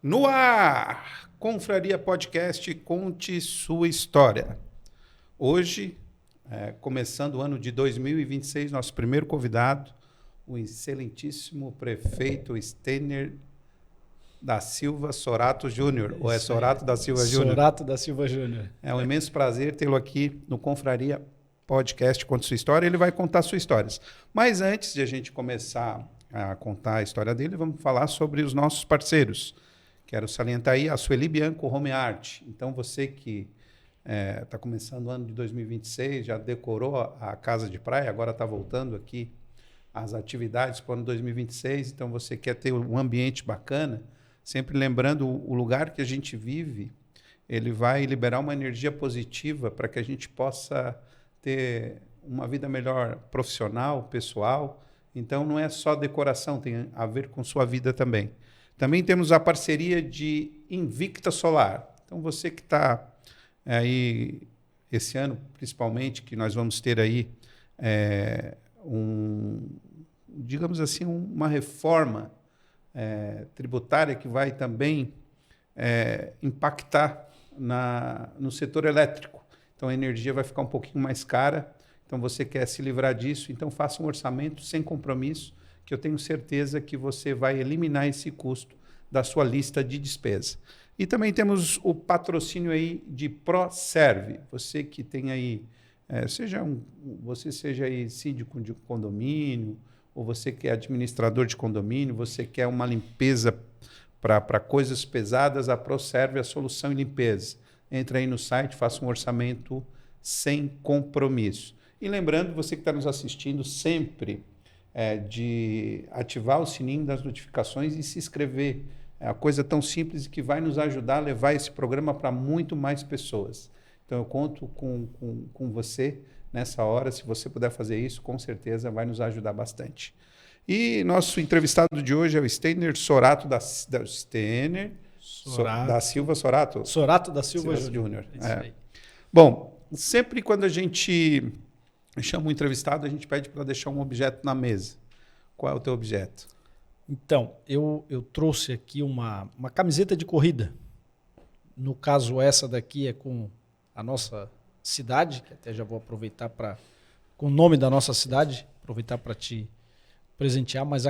No ar, Confraria Podcast, conte sua história. Hoje, começando o ano de 2026, nosso primeiro convidado, o excelentíssimo prefeito Stener da Silva Sorato Júnior. Ou é Sorato da Silva Júnior? Sorato da Silva Júnior. É um imenso prazer tê-lo aqui no Confraria Podcast, conte sua história. Ele vai contar suas histórias. Mas antes de a gente começar a contar a história dele, vamos falar sobre os nossos parceiros. Quero salientar aí a Sueli Bianco Home Art. Então, você que está começando o ano de 2026, já decorou a casa de praia, agora está voltando aqui às atividades para o ano 2026. Então, você quer ter um ambiente bacana, sempre lembrando o lugar que a gente vive, ele vai liberar uma energia positiva para que a gente possa ter uma vida melhor profissional, pessoal. Então, não é só decoração, tem a ver com sua vida também. Também temos a parceria de Invicta Solar. Então, você que está aí, esse ano, principalmente, que nós vamos ter aí digamos assim, uma reforma tributária que vai também impactar no setor elétrico. Então, a energia vai ficar um pouquinho mais cara. Então, você quer se livrar disso, então faça um orçamento sem compromisso, que eu tenho certeza que você vai eliminar esse custo da sua lista de despesa. E também temos o patrocínio aí de ProServe. Você que tem aí, você seja aí síndico de condomínio, ou você que é administrador de condomínio, você quer uma limpeza para coisas pesadas, a ProServe é a solução em limpeza. Entra aí no site, faça um orçamento sem compromisso. E lembrando, você que está nos assistindo, sempre de ativar o sininho das notificações e se inscrever. É uma coisa tão simples que vai nos ajudar a levar esse programa para muito mais pessoas. Então, eu conto com você nessa hora. Se você puder fazer isso, com certeza vai nos ajudar bastante. E nosso entrevistado de hoje é o Stener Sorato da Silva Sorato. Sorato da Silva Júnior. Bom, sempre quando a gente chama um entrevistado, a gente pede para deixar um objeto na mesa. Qual é o teu objeto? Então, eu trouxe aqui uma camiseta de corrida. No caso, essa daqui é com a nossa cidade, que até já vou aproveitar com o nome da nossa cidade, aproveitar para te presentear, mas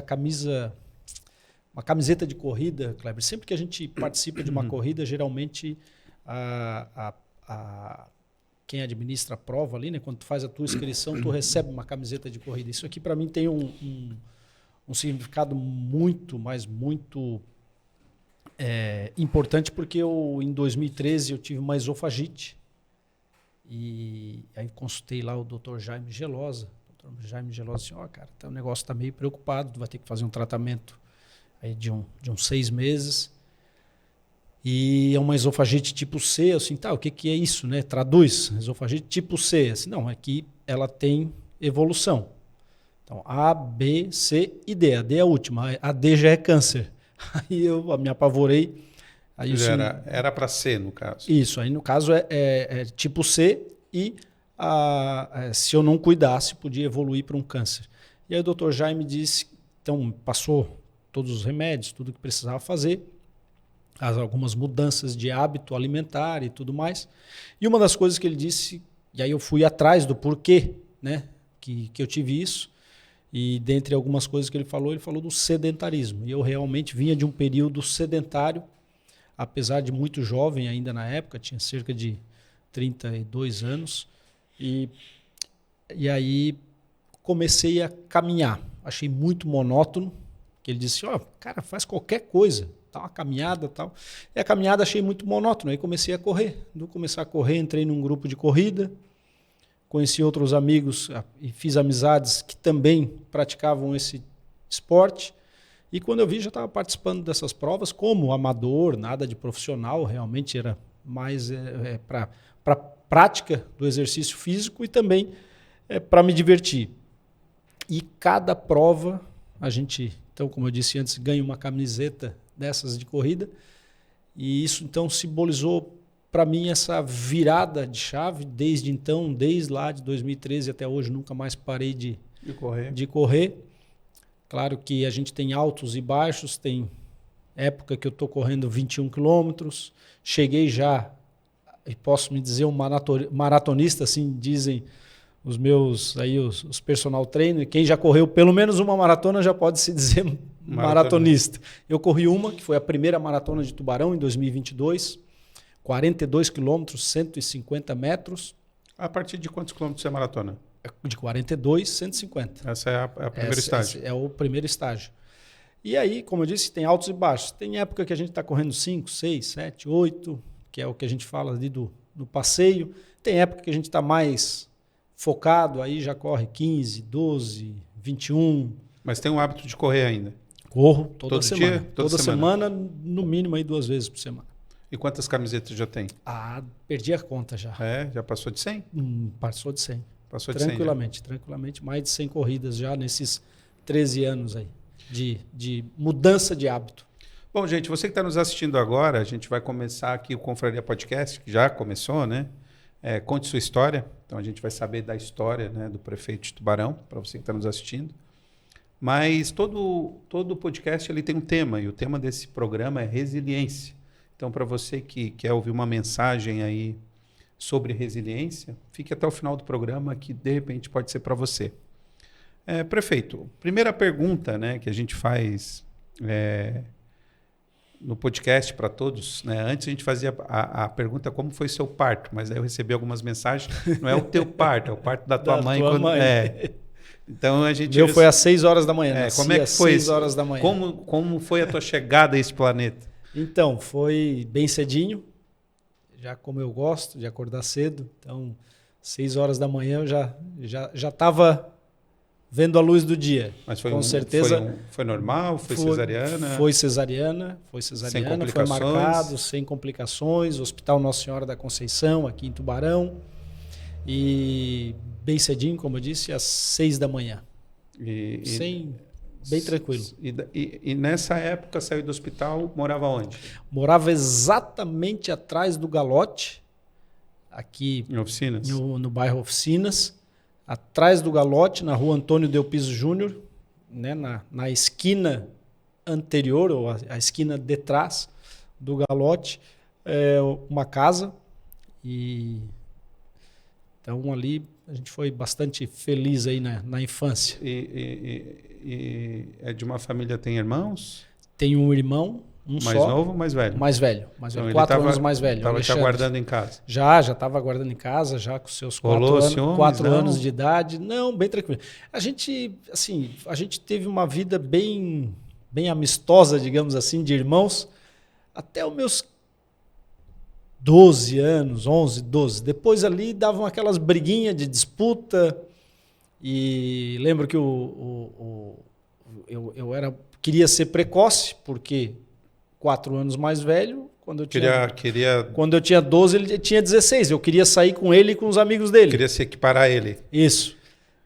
uma camiseta de corrida, Kleber, sempre que a gente participa de uma corrida, geralmente quem administra a prova ali, né, quando tu faz a tua inscrição, tu recebe uma camiseta de corrida. Isso aqui para mim tem um significado muito, mas muito importante, porque em 2013 eu tive uma esofagite e aí consultei lá o Dr. Jaime Gelosa. O Dr. Jaime Gelosa disse, cara, o negócio está meio preocupado, tu vai ter que fazer um tratamento aí de uns 6 meses. E é uma esofagite tipo C, assim, o que é isso, né? Traduz, esofagite tipo C. Assim, não, aqui ela tem evolução. Então, A, B, C e D. A D é a última, a D já é câncer. Aí eu me apavorei. Aí Era para C, no caso. Isso, aí no caso é tipo C e se eu não cuidasse, podia evoluir para um câncer. E aí o Dr. Jaime disse, então passou todos os remédios, tudo que precisava fazer, algumas mudanças de hábito alimentar e tudo mais. E uma das coisas que ele disse, e aí eu fui atrás do porquê, né, que eu tive isso, e dentre algumas coisas que ele falou do sedentarismo. E eu realmente vinha de um período sedentário, apesar de muito jovem ainda na época, tinha cerca de 32 anos, e aí comecei a caminhar. Achei muito monótono, que ele disse, cara, faz qualquer coisa, uma caminhada e tal. E a caminhada achei muito monótono, aí comecei a correr. Do começar a correr, entrei num grupo de corrida, conheci outros amigos e fiz amizades que também praticavam esse esporte. E quando eu vi, já estava participando dessas provas como amador, nada de profissional, realmente era mais para prática do exercício físico e também para me divertir. E cada prova, a gente, então, como eu disse antes, ganha uma camiseta dessas de corrida. E isso, então, simbolizou para mim essa virada de chave. Desde então, desde lá de 2013 até hoje, nunca mais parei de correr. Claro que a gente tem altos e baixos, tem época que eu estou correndo 21 quilômetros. Cheguei já, e posso me dizer, um maratonista, assim dizem os meus aí os personal trainer. Quem já correu pelo menos uma maratona já pode se dizer maratonista. Eu corri uma, que foi a primeira maratona de Tubarão, em 2022. 42 quilômetros, 150 metros. A partir de quantos quilômetros é maratona? De 42, 150. Essa é a primeiro estágio. Esse é o primeiro estágio. E aí, como eu disse, tem altos e baixos. Tem época que a gente está correndo 5, 6, 7, 8, que é o que a gente fala ali do passeio. Tem época que a gente está mais focado, aí já corre 15, 12, 21. Mas tem o hábito de correr ainda? Corro toda semana. Dia? Toda semana, no mínimo aí 2 vezes por semana. E quantas camisetas já tem? Perdi a conta já. Já passou de 100? Passou de 100. Passou de tranquilamente, 100, tranquilamente. Mais de 100 corridas já nesses 13 anos aí de mudança de hábito. Bom, gente, você que está nos assistindo agora, a gente vai começar aqui o Confraria Podcast, que já começou, né? Conte sua história. Então a gente vai saber da história, né, do prefeito de Tubarão, para você que está nos assistindo. Mas todo podcast ele tem um tema, e o tema desse programa é resiliência. Então, para você que quer ouvir uma mensagem aí sobre resiliência, fique até o final do programa, que de repente pode ser para você. Prefeito, primeira pergunta, né, que a gente faz no podcast para todos, né? Antes a gente fazia a pergunta como foi seu parto, mas aí eu recebi algumas mensagens, não é o teu parto, é o parto da tua mãe. Então a gente... Meu foi às 6 horas da manhã. Como é que foi? 6 horas da manhã. Como foi a tua chegada a esse planeta? Então, foi bem cedinho, já como eu gosto de acordar cedo. Então, 6 horas da manhã eu já estava vendo a luz do dia. Mas foi com certeza. Foi normal? Foi cesariana? Foi cesariana. Sem complicações? Foi marcado, sem complicações. Hospital Nossa Senhora da Conceição, aqui em Tubarão. E bem cedinho, como eu disse, às 6 da manhã. Bem tranquilo. E nessa época, saiu do hospital, morava onde? Morava exatamente atrás do Galote, aqui em Oficinas? No bairro Oficinas, atrás do Galote, na rua Antônio Delpiso Júnior, né, na esquina anterior, ou a esquina de trás do Galote, uma casa. E então ali a gente foi bastante feliz aí na infância. E é de uma família, tem irmãos? Tem um irmão, mais só. Novo ou mais velho? Mais velho. Então, 4 anos mais velho. Estava te aguardando em casa? Já estava aguardando em casa, já com seus 4 anos de idade. Não, bem tranquilo. A gente teve uma vida bem amistosa, digamos assim, de irmãos, até os meus 12 anos, 11, 12. Depois ali davam aquelas briguinhas de disputa. E lembro que eu queria ser precoce, porque 4 anos mais velho, quando eu tinha 12, ele tinha 16. Eu queria sair com ele e com os amigos dele. Queria se equiparar a ele. Isso.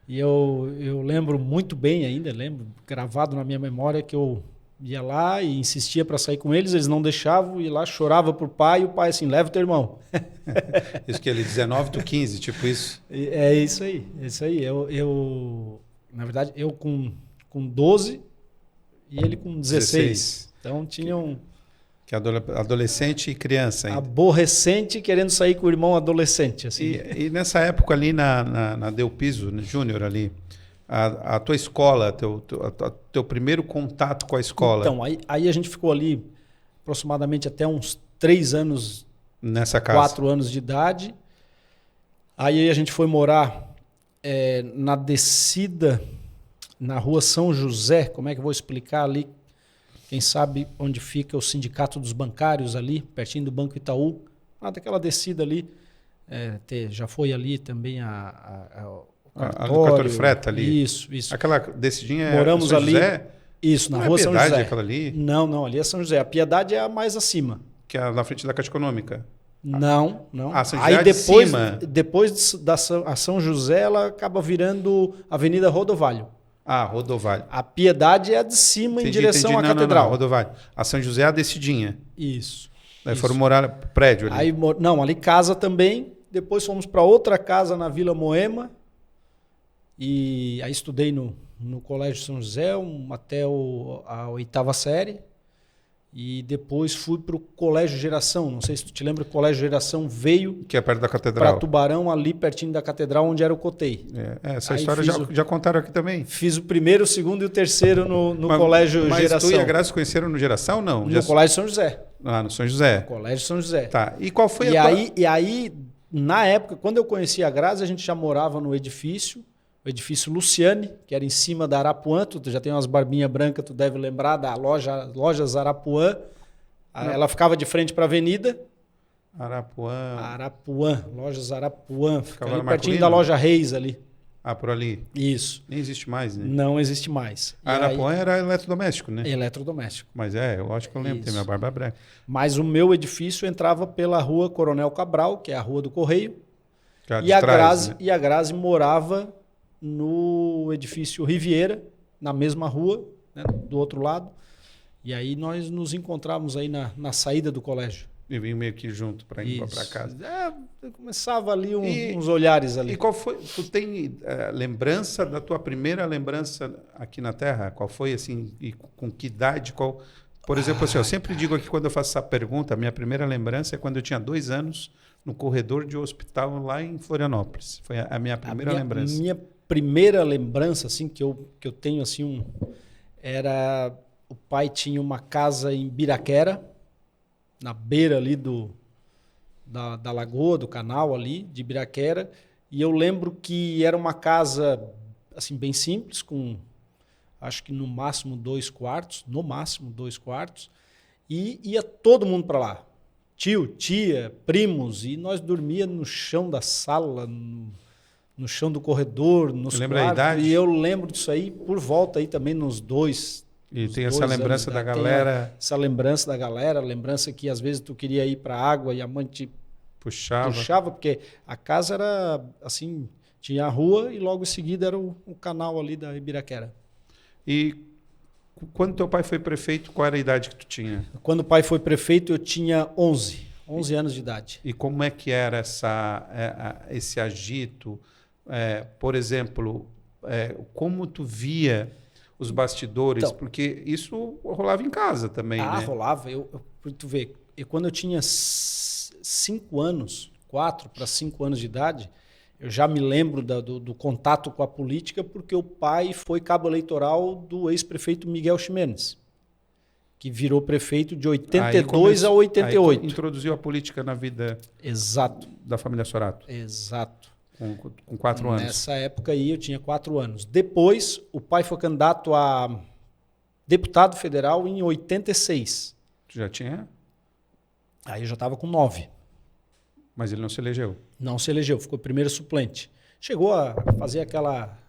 E eu lembro muito bem ainda, lembro gravado na minha memória que eu ia lá e insistia para sair com eles não deixavam, ia lá, chorava pro pai, e o pai assim, leva o teu irmão. Isso que ele, 19 do 15, tipo isso. É isso aí, na verdade, eu com 12 e ele com 16. Então tinham... Que é adolescente e criança ainda. Aborrecente querendo sair com o irmão adolescente. Assim. E nessa época ali na Delpiso Júnior ali, a tua escola, teu primeiro contato com a escola. Então, aí a gente ficou ali aproximadamente até uns 3 anos, nessa casa. 4 anos de idade. Aí a gente foi morar na descida, na rua São José, como é que eu vou explicar ali? Quem sabe onde fica o Sindicato dos Bancários ali, pertinho do Banco Itaú. Daquela descida ali, já foi ali também o cartório Freta ali. Isso. Aquela descidinha moramos São ali. José? Isso, na não rua é Piedade, São José. Aquela ali? Não, ali é São José. A Piedade é a mais acima. Que é na frente da Caixa Econômica? Não. São José. Aí depois da São José, ela acaba virando Avenida Rodovalho. Rodovalho. A Piedade é a de cima, em direção à Catedral. Não, Rodovalho. A São José é a descidinha. Isso. Daí foram morar prédio ali. Ali casa também. Depois fomos para outra casa na Vila Moema. E aí estudei no Colégio São José até a 8ª série. E depois fui para o Colégio Geração. Não sei se tu te lembra, o Colégio Geração veio Que é perto da para catedral. Tubarão, ali pertinho da catedral, onde era o COTEI. Essa Aí história já contaram aqui também. Fiz o primeiro, o segundo e o terceiro no Colégio mas Geração. tu e a Graça se conheceram no Geração, não? No Colégio São José. No São José. Colégio São José. Tá. E qual foi E aí, na época, quando eu conheci a Grazi, a gente já morava no edifício, o edifício Luciane, que era em cima da Arapuã. Tu já tem umas barbinhas brancas, tu deve lembrar da Lojas Arapuã. Ela ficava de frente para a avenida. Arapuã, Lojas Arapuã. Ficava ali pertinho da Loja Reis ali. Por ali. Isso. Nem existe mais, né? Não existe mais. Arapuã era eletrodoméstico, né? Eletrodoméstico. Mas eu acho que eu lembro, tem minha barba branca. Mas o meu edifício entrava pela rua Coronel Cabral, que é a rua do Correio. E a Grazi morava no edifício Riviera, na mesma rua, né, do outro lado. E aí nós nos encontrávamos aí na saída do colégio. E vim meio que junto para ir para casa. Começava ali uns olhares ali. E qual foi? Tu tem lembrança da tua primeira lembrança aqui na Terra? Qual foi assim? E com que idade? Por exemplo, assim, eu sempre digo aqui quando eu faço essa pergunta, a minha primeira lembrança é quando eu tinha 2 anos no corredor de um hospital lá em Florianópolis. Foi a minha primeira lembrança. Minha primeira lembrança assim que eu tenho assim era o pai tinha uma casa em Biraquera, na beira ali da lagoa, do canal ali, de Biraquera, e eu lembro que era uma casa assim bem simples, com acho que no máximo 2 quartos, e ia todo mundo para lá. Tio, tia, primos, e nós dormíamos no chão da sala, no chão do corredor, nos lembra quartos, a idade? E eu lembro disso aí por volta aí também nos 2. E tem essa lembrança da galera. Essa lembrança da galera, lembrança que às vezes tu queria ir para a água e a mãe te puxava, porque a casa era assim, tinha a rua e logo em seguida era o canal ali da Ibiraquera. E quando teu pai foi prefeito, qual era a idade que tu tinha? Quando o pai foi prefeito, eu tinha 11 anos de idade. E como é que era esse agito? Por exemplo, como tu via os bastidores? Então, porque isso rolava em casa também, né? Rolava. Tu vê, quando eu tinha 5 anos, 4 para 5 anos de idade, eu já me lembro do contato com a política, porque o pai foi cabo eleitoral do ex-prefeito Miguel Ximenes, que virou prefeito de 82 a 88. Aí introduziu a política na vida da família Sorato. Exato. Com 4 anos. Nessa época aí eu tinha 4 anos. Depois, o pai foi candidato a deputado federal em 86. Tu já tinha? Aí eu já estava com 9. Mas ele não se elegeu? Não se elegeu, ficou primeiro suplente. Chegou a fazer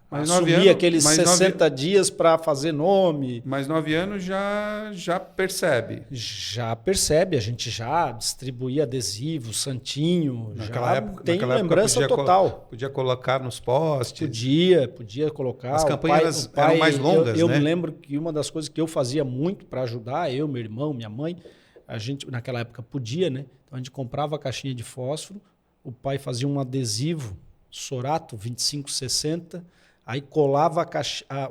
Mas assumir aqueles 60 dias para fazer nome. Mas 9 anos já percebe. Já percebe, a gente já distribuía adesivo, santinho, naquela época, tem lembrança total. Podia colocar nos postes. Podia colocar. As campanhas eram mais longas, eu me lembro que uma das coisas que eu fazia muito para ajudar, eu, meu irmão, minha mãe, a gente naquela época podia, né? Então a gente comprava a caixinha de fósforo, o pai fazia um adesivo Sorato 2560, aí colava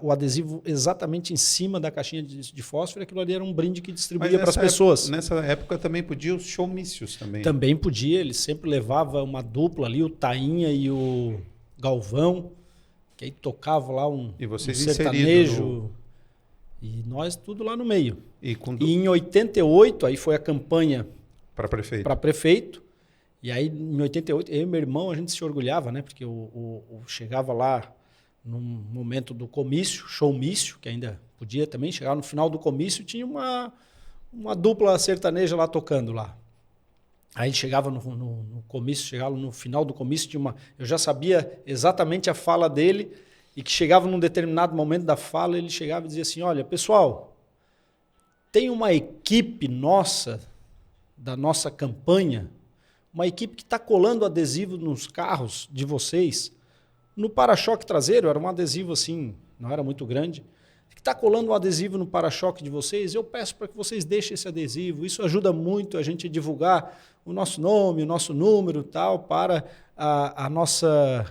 o adesivo exatamente em cima da caixinha de fósforo, e aquilo ali era um brinde que distribuía para as pessoas. Nessa época também podia os showmícios também. Também podia, ele sempre levava uma dupla ali, o Tainha e o Galvão, que aí tocava lá um sertanejo. E nós tudo lá no meio. E em 88, aí foi a campanha para prefeito. E aí, em 88, eu e meu irmão, a gente se orgulhava, né? Porque chegava lá num momento do comício, showmício, que ainda podia também, chegava no final do comício, tinha uma dupla sertaneja lá tocando lá. Aí chegava no comício, chegava no final do comício, eu já sabia exatamente a fala dele, e que chegava num determinado momento da fala, ele chegava e dizia assim, olha, pessoal, tem uma equipe nossa, da nossa campanha, uma equipe que está colando adesivo nos carros de vocês, no para-choque traseiro, era um adesivo assim, não era muito grande, que está colando um adesivo no para-choque de vocês, eu peço para que vocês deixem esse adesivo, isso ajuda muito a gente a divulgar o nosso nome, o nosso número, tal, para a nossa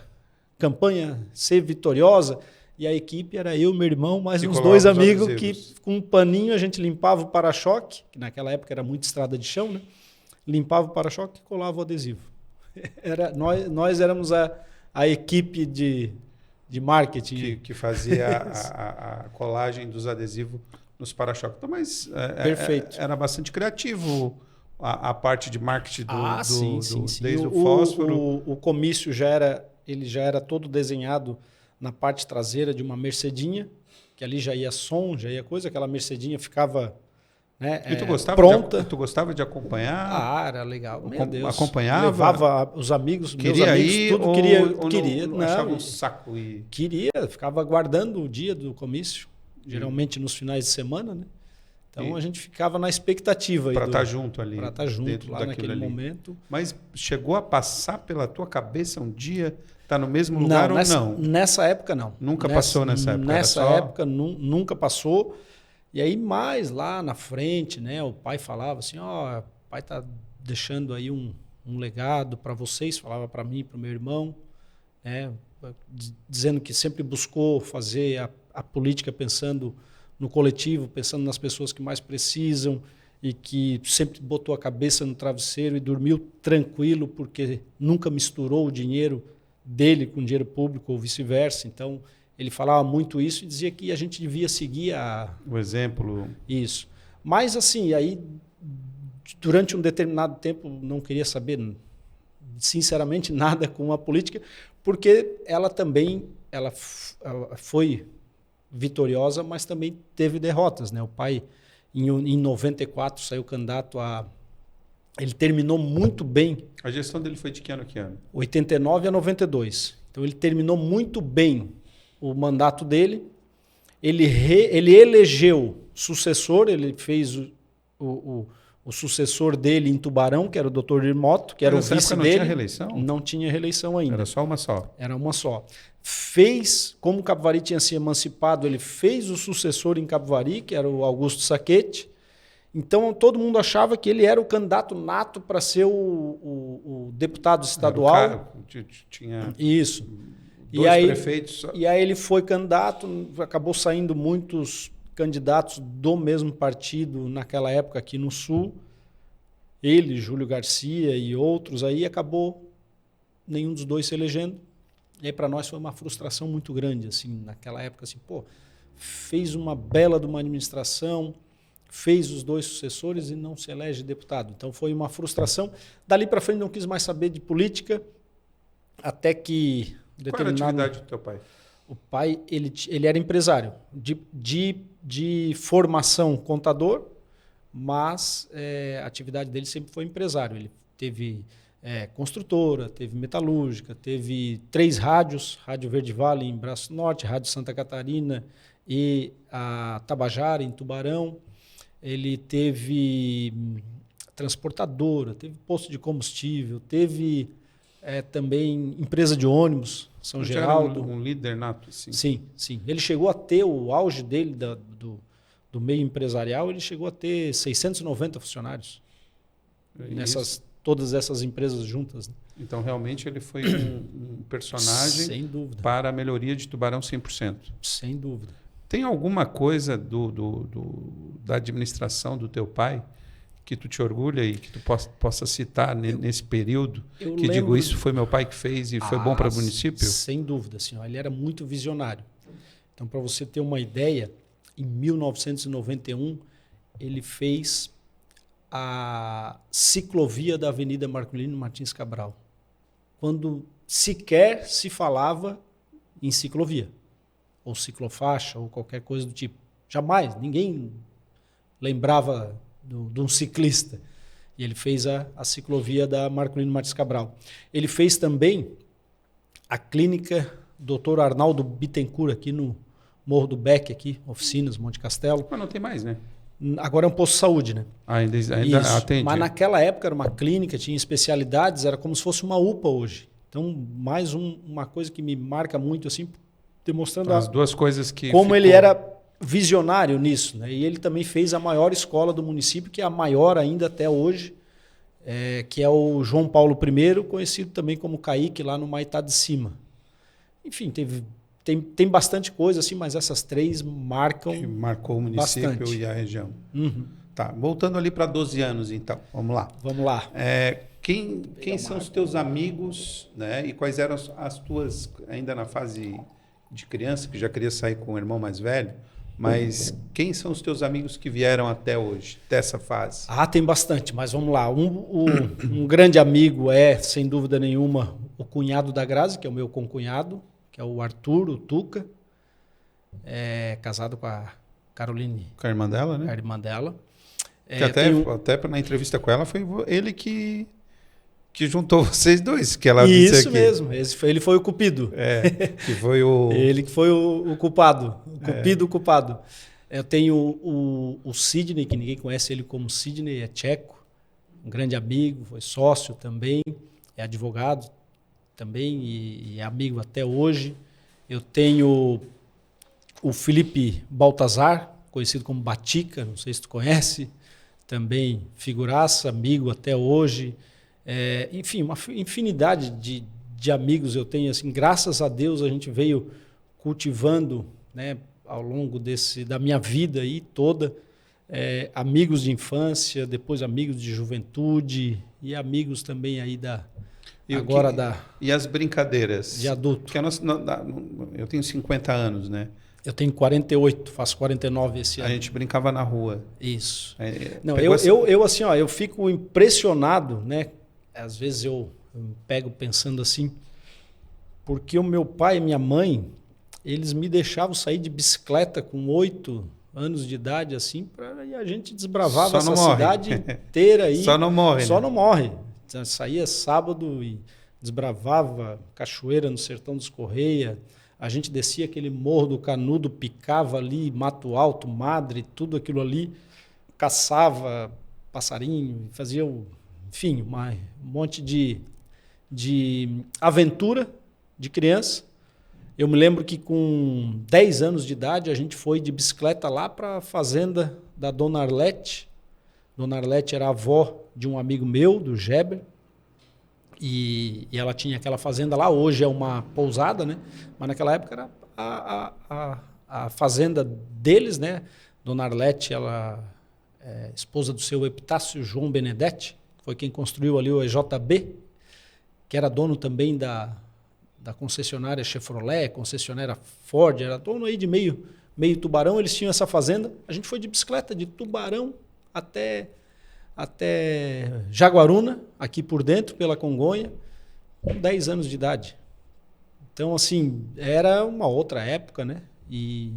campanha ser vitoriosa. e a equipe era eu, meu irmão, mais E uns colava 2 os amigos adesivos. que com um paninho a gente limpava o para-choque, que naquela época era muito estrada de chão, né? Limpava o para-choque e colava o adesivo. Nós éramos a equipe de marketing. Que fazia a colagem dos adesivos nos para-choques. Então, mas Perfeito. era bastante criativo a parte de marketing Sim. desde o fósforo. O comício ele já era todo desenhado na parte traseira de uma Mercedinha, que ali já ia som, já ia coisa, aquela Mercedinha ficava, né, E tu gostava pronta. tu gostava de acompanhar? Era legal. Meu Deus. Acompanhava? Levava os amigos, meus Queria amigos, ir tudo ou queria. não achava um saco ir? Queria, ficava aguardando o dia do comício, geralmente nos finais de semana, né? Então a gente ficava na expectativa para estar junto ali. Para estar junto lá naquele ali. momento. Mas chegou a passar pela tua cabeça um dia estar no mesmo lugar ou não? Nessa época não. Nunca passou nessa época? Nessa época nunca passou. E aí mais lá na frente, né, o pai falava assim, o pai está deixando aí um legado para vocês, falava para mim, para o meu irmão, né, dizendo que sempre buscou fazer a política pensando no coletivo, pensando nas pessoas que mais precisam e que sempre botou a cabeça no travesseiro e dormiu tranquilo porque nunca misturou o dinheiro dele com dinheiro público ou vice-versa. Então, ele falava muito isso e dizia que a gente devia seguir o exemplo. Isso. Mas, assim, aí, durante um determinado tempo, não queria saber, sinceramente, nada com a política, porque ela também ela foi vitoriosa, mas também teve derrotas, né? O pai, em 94, saiu candidato a... Ele terminou muito bem. A gestão dele foi de que ano a que ano? 89 a 92. Então, ele terminou muito bem o mandato dele. Ele elegeu sucessor, ele fez o sucessor dele em Tubarão, que era o Dr. Irmoto, que era o vice dele. Não tinha reeleição? Não tinha reeleição ainda. Era só uma só? Era uma só. Fez, como Capivari tinha se emancipado, ele fez o sucessor em Capivari, que era o Augusto Sacchetti. Então, todo mundo achava que ele era o candidato nato para ser o deputado estadual. Era o cara, tinha isso. Dois prefeitos. E aí ele foi candidato, acabou saindo muitos candidatos do mesmo partido naquela época aqui no Sul. Ele, Júlio Garcia e outros aí, acabou nenhum dos dois se elegendo. E aí para nós foi uma frustração muito grande, assim, naquela época, assim, fez uma bela de uma administração, fez os 2 sucessores e não se elege deputado. Então foi uma frustração. Dali para frente não quis mais saber de política, até que... Qual era a atividade do teu pai? O pai, ele era empresário, de formação contador, mas a atividade dele sempre foi empresário. Ele teve construtora, teve metalúrgica, teve 3 rádios, Rádio Verde Vale em Braço Norte, Rádio Santa Catarina e a Tabajara em Tubarão. Ele teve transportadora, teve posto de combustível, teve também empresa de ônibus, São Geraldo. Era um líder nato, sim. Sim. Ele chegou a ter o auge dele do meio empresarial, ele chegou a ter 690 funcionários todas essas empresas juntas. Né? Então, realmente, ele foi um personagem sem dúvida, para a melhoria de Tubarão 100%. Sem dúvida. Tem alguma coisa da administração do teu pai que tu te orgulha e que tu possa citar nesse período? Que digo, isso foi meu pai que fez e foi bom para o município? Sem dúvida, senhor. Ele era muito visionário. Então, para você ter uma ideia, em 1991, ele fez a ciclovia da Avenida Marcolino Martins Cabral, quando sequer se falava em ciclovia, ou ciclofaixa, ou qualquer coisa do tipo. Jamais, ninguém lembrava de um ciclista. E ele fez a ciclovia da Marcolino Martins Cabral. Ele fez também a clínica Dr. Arnaldo Bittencourt, aqui no Morro do Beck, aqui, Oficinas, Monte Castelo. Mas não tem mais, né? Agora é um posto de saúde, né? Ainda atende. Mas naquela época era uma clínica, tinha especialidades, era como se fosse uma UPA hoje. Então, mais uma coisa que me marca muito, assim, demonstrando as duas coisas que como ele era visionário nisso, né? E ele também fez a maior escola do município, que é a maior ainda até hoje, que é o João Paulo I, conhecido também como Caíque, lá no Maitá de Cima. Enfim, teve tem bastante coisa, assim, mas essas 3 marcam. Que marcou o município bastante. E a região. Uhum. Tá, voltando ali para 12 anos, então. Vamos lá. Vamos lá. Quem são os teus amigos, né? E quais eram as tuas, ainda na fase de criança, que já queria sair com o irmão mais velho, mas quem são os teus amigos que vieram até hoje, dessa fase? Tem bastante, mas vamos lá. Um grande amigo é, sem dúvida nenhuma, o cunhado da Grazi, que é o meu concunhado, que é o Arthur, o Tuca. É casado com a Caroline. Com a irmã dela, né? A irmã dela. Que até na entrevista com ela foi ele que juntou vocês dois, que ela disse aqui. Isso mesmo, ele foi o cupido. Que foi o... Ele que foi o culpado, o culpado. Eu tenho o Sidney, que ninguém conhece ele como Sidney, é tcheco, um grande amigo, foi sócio também, é advogado também e é amigo até hoje. Eu tenho o Felipe Baltazar, conhecido como Batica, não sei se tu conhece, também figuraça, amigo até hoje. Enfim, uma infinidade de amigos eu tenho. Assim, graças a Deus a gente veio cultivando, né, ao longo da minha vida aí toda, amigos de infância, depois amigos de juventude e amigos também aí e as brincadeiras? De adulto. Porque eu tenho 50 anos, né? Eu tenho 48, faço 49 esse ano. A gente brincava na rua. Isso. Não, eu assim, eu fico impressionado, né? Às vezes eu me pego pensando assim, porque o meu pai e minha mãe, eles me deixavam sair de bicicleta com 8 anos de idade, assim, e a gente desbravava essa cidade inteira aí. Só não morre. Só né? não morre. Saía sábado e desbravava cachoeira no Sertão dos Correia. A gente descia aquele Morro do Canudo, picava ali, Mato Alto, Madre, tudo aquilo ali, caçava passarinho, fazia, enfim, um monte de aventura de criança. Eu me lembro que com 10 anos de idade a gente foi de bicicleta lá para a fazenda da Dona Arlete. Dona Arlete era a avó de um amigo meu, do Geber, e ela tinha aquela fazenda lá. Hoje é uma pousada, né? Mas naquela época era a fazenda deles, né? Dona Arlete, ela é esposa do seu Epitácio João Benedetti, foi quem construiu ali o EJB, que era dono também da concessionária Chevrolet, concessionária Ford, era dono aí de meio Tubarão. Eles tinham essa fazenda. A gente foi de bicicleta de Tubarão até Jaguaruna, aqui por dentro, pela Congonha, com 10 anos de idade. Então, assim, era uma outra época, né? E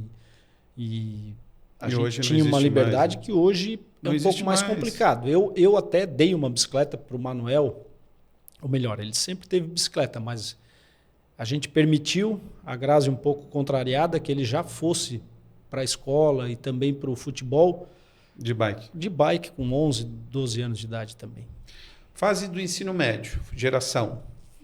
a gente tinha uma liberdade mais, né? Que hoje é um pouco mais complicado. Eu até dei uma bicicleta para o Manuel, ou melhor, ele sempre teve bicicleta, mas a gente permitiu, a Grazi um pouco contrariada, que ele já fosse para a escola e também para o futebol. De bike? De bike, com 11, 12 anos de idade também. Fase do ensino médio, geração.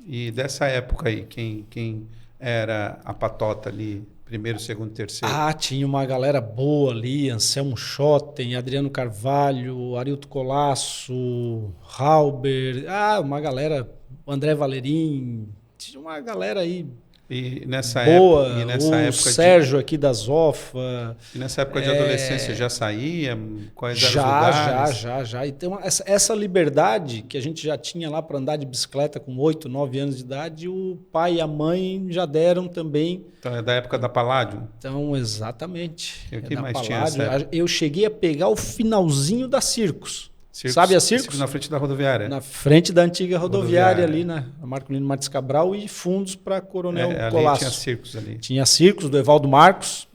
E dessa época aí, quem era a patota ali, primeiro, segundo, terceiro? Tinha uma galera boa ali, Anselmo Schotten, Adriano Carvalho, Arilton Colasso, Halber, uma galera, André Valerim, tinha uma galera aí e nessa boa, época, Sérgio aqui da Zofa. E nessa época de adolescência já saía? Quais eram os lugares? Já. Então, essa liberdade que a gente já tinha lá para andar de bicicleta com 8, 9 anos de idade, o pai e a mãe já deram também. Então é da época da Palladium? Então, exatamente. E o que mais tinha essa época? Eu cheguei a pegar o finalzinho da Circos. Sabe a Circos? Na frente da rodoviária. Na frente da antiga rodoviária ali na Marcolino Martins Cabral e fundos para Coronel Colasso. Tinha Circos ali. Tinha Circos do Evaldo Marcos.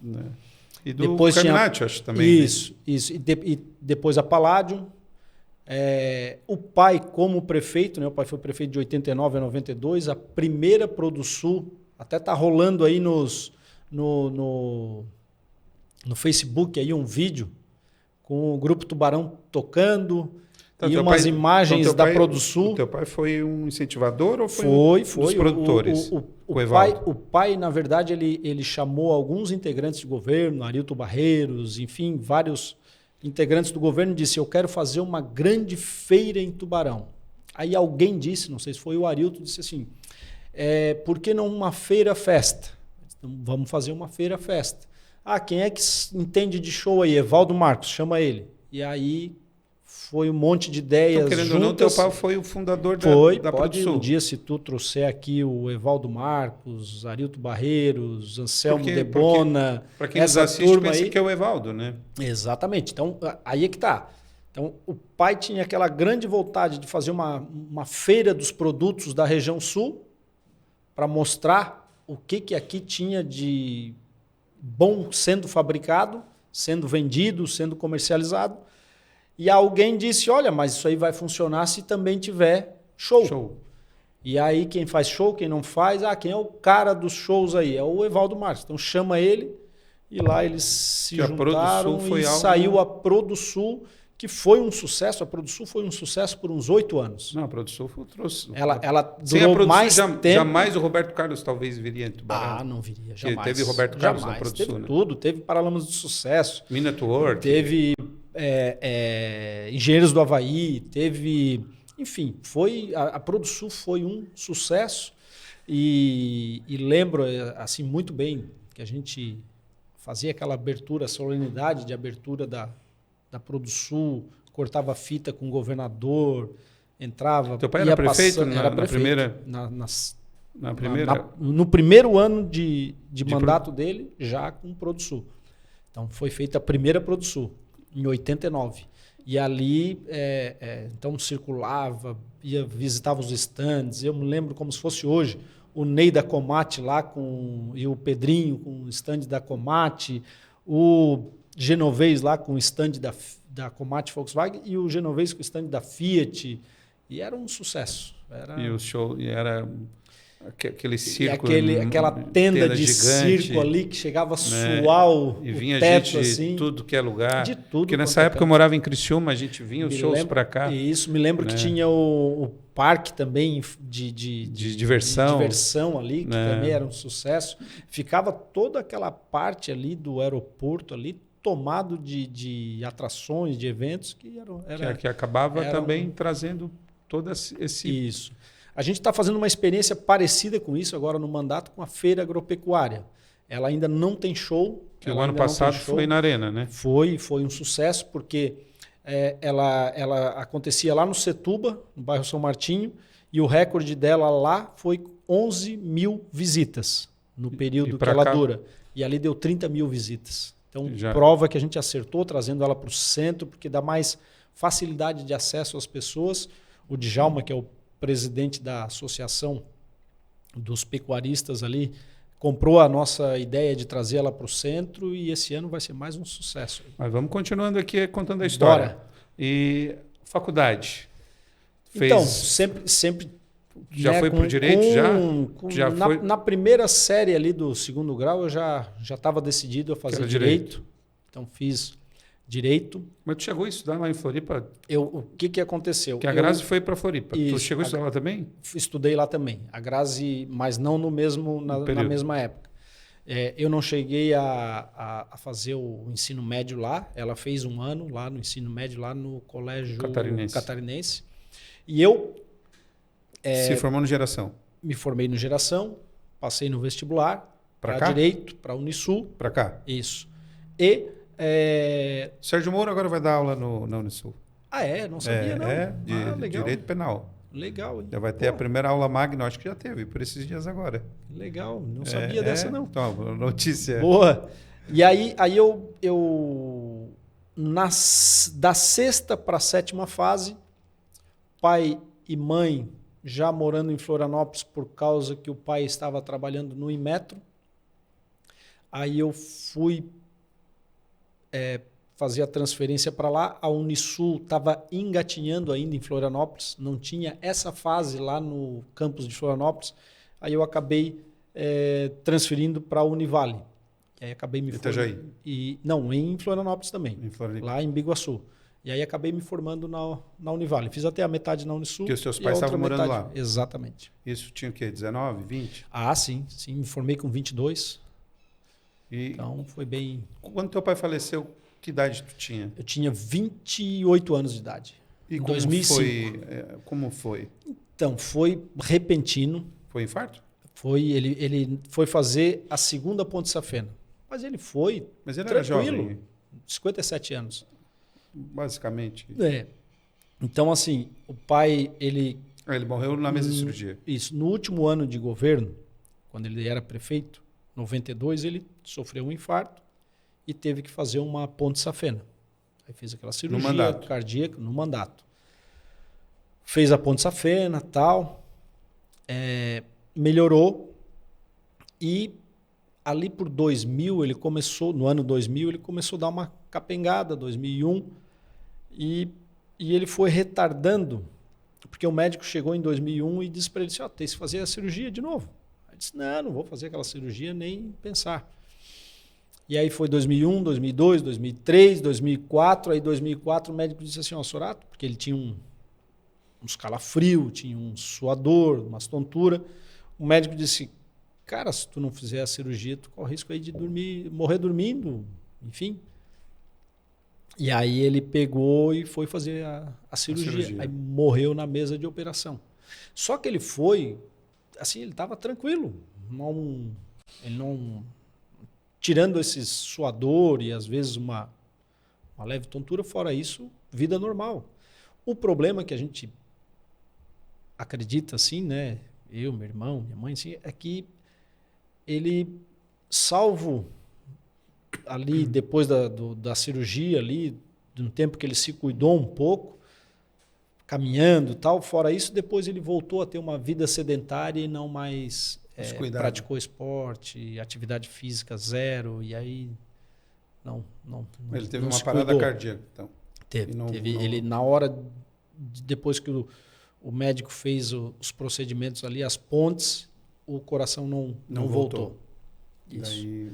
E do Caminati, acho também. Isso. E depois a Palladium. O pai como prefeito, né? O pai foi prefeito de 89 a 92. A primeira Produsul, até está rolando aí no Facebook aí um vídeo com o Grupo Tubarão tocando, e umas imagens da Produsul. O teu pai foi um incentivador ou foi um dos produtores? O pai, na verdade, ele chamou alguns integrantes de governo, Arilton Barreiros, enfim, vários integrantes do governo, e disse: eu quero fazer uma grande feira em Tubarão. Aí alguém disse, não sei se foi o Arilton, disse assim, por que não uma feira-festa? Então, vamos fazer uma feira-festa. Quem é que entende de show aí? Evaldo Marcos, chama ele. E aí foi um monte de ideias então, querendo juntas. ou não, teu pai foi o fundador da ProduSul. Um dia, se tu trouxer aqui o Evaldo Marcos, Arilton Barreiros, Anselmo Debona, para quem nos assiste, pensa que é o Evaldo, né? Exatamente. Então, aí é que tá. Então, o pai tinha aquela grande vontade de fazer uma feira dos produtos da região sul para mostrar o que aqui tinha de bom sendo fabricado, sendo vendido, sendo comercializado. E alguém disse, olha, mas isso aí vai funcionar se também tiver show. E aí quem faz show, quem não faz, quem é o cara dos shows aí? É o Evaldo Marcos. Então chama ele e lá eles se juntaram e saiu a ProduSul, que foi um sucesso. A ProduSul foi um sucesso por uns 8 anos. Não, a ProduSul trouxe. Ela durou mais tempo. Jamais o Roberto Carlos talvez viria em Tubarão. Não viria, jamais. Teve Roberto Carlos na ProduSul. Teve né? tudo, teve Paralamas do Sucesso. Minetwork. Teve Engenheiros do Havaí, teve... Enfim, a ProduSul foi um sucesso e lembro assim, muito bem que a gente fazia aquela abertura, a solenidade de abertura da ProduSul, cortava fita com o governador, entrava... Teu pai era prefeito? Era prefeito. Na primeira? No primeiro ano de mandato dele, já com ProduSul. Então, foi feita a primeira ProduSul, em 89. E ali, então, circulava, visitava os estandes. Eu me lembro como se fosse hoje, o Ney da Comate lá e o Pedrinho com o stand da Comate, o Genovês lá com o stand da Comate Volkswagen e o Genovês com o stand da Fiat. E era um sucesso. E o show era aquele circo. Aquela tenda de gigante, circo ali que chegava a suar o e vinha teto, gente assim. de tudo que é lugar. De tudo. Porque nessa época eu morava em Criciúma, a gente vinha os shows para cá. Isso, me lembro que tinha o parque também de diversão ali, que também era um sucesso. Ficava toda aquela parte ali do aeroporto ali tomado de atrações, de eventos que acabava também trazendo todo esse... Isso. A gente está fazendo uma experiência parecida com isso agora no mandato com a Feira Agropecuária. Ela ainda não tem show. Que o ano passado foi na Arena, né? Foi um sucesso porque ela acontecia lá no Setúbal, no bairro São Martinho, e o recorde dela lá foi 11 mil visitas no período que ela dura. E ali deu 30 mil visitas. Então, prova que a gente acertou, trazendo ela para o centro, porque dá mais facilidade de acesso às pessoas. O Djalma, que é o presidente da associação dos pecuaristas ali, comprou a nossa ideia de trazê-la para o centro e esse ano vai ser mais um sucesso. Mas vamos continuando aqui contando a história. Bora. E faculdade? Então, sempre já foi para o direito? Na primeira série ali do segundo grau eu já estava decidido a fazer direito. Então fiz direito. Mas tu chegou a estudar lá em Floripa? O que aconteceu? Que a Grazi foi para Floripa. Tu chegou a estudar lá também? Estudei lá também. A Grazi, mas não na mesma época. Eu não cheguei a fazer o ensino médio lá. Ela fez um ano lá no ensino médio, lá no Colégio Catarinense. E eu... Se formou no Geração? Me formei no Geração, passei no vestibular, para Direito, para Unisul. Para cá? Isso. E... Sérgio Moro agora vai dar aula na Unisul. Não sabia não. De Direito Penal. Legal, hein? Já vai ter a primeira aula magna, acho que já teve, por esses dias agora. Legal, não sabia dessa não. Então, notícia. Boa. E aí eu da sexta para a sétima fase, pai e mãe já morando em Florianópolis por causa que o pai estava trabalhando no Inmetro. Aí eu fui fazer a transferência para lá. A Unisul estava engatinhando ainda em Florianópolis, não tinha essa fase lá no campus de Florianópolis. Aí eu acabei transferindo para a Univale. E aí acabei me Itajaí? Não, em Florianópolis também, lá em Biguaçu. E aí acabei me formando na Univale. Fiz até a metade na Unisul. Porque os seus pais estavam morando lá? Exatamente. Isso tinha o quê? 19, 20? Sim. Me formei com 22. Então foi bem... Quando teu pai faleceu, que idade tu tinha? Eu tinha 28 anos de idade. E em como 2005. Como foi? Então, foi repentino. Foi infarto? Ele foi fazer a segunda Ponte Safena. Mas ele foi Mas ele tranquilo, era jovem, 57 anos. basicamente. É. Então, assim, o pai, ele Ele morreu na mesa de cirurgia. Isso. No último ano de governo, quando ele era prefeito, 92, ele sofreu um infarto e teve que fazer uma ponte safena. Aí fez aquela cirurgia cardíaca no mandato. Fez a ponte safena, tal, melhorou e ali por 2000, no ano 2000, ele começou a dar uma capengada, 2001, e ele foi retardando. Porque o médico chegou em 2001 e disse para ele assim, tem que fazer a cirurgia de novo. Ele disse, não vou fazer aquela cirurgia nem pensar. E aí foi 2001, 2002, 2003, 2004. Aí 2004 o médico disse assim, Sorato, porque ele tinha uns calafrios, tinha um suador, umas tonturas. O médico disse, cara, se tu não fizer a cirurgia, tu corre o risco aí de morrer dormindo, enfim. E aí ele pegou e foi fazer a cirurgia. Aí morreu na mesa de operação. Só que ele foi, assim, ele estava tranquilo. Ele não... Tirando esse suador e às vezes uma leve tontura, fora isso, vida normal. O problema que a gente acredita, assim, né? Eu, meu irmão, minha mãe, assim, é que ele, salvo ali depois da cirurgia ali, de um tempo que ele se cuidou um pouco, caminhando e tal, fora isso, depois ele voltou a ter uma vida sedentária e não mais praticou esporte, atividade física zero, e aí não ele teve não uma parada cuidou. Cardíaca, então. Teve. Ele, na hora, depois que o médico fez os procedimentos ali, as pontes, o coração não voltou. Isso. Daí...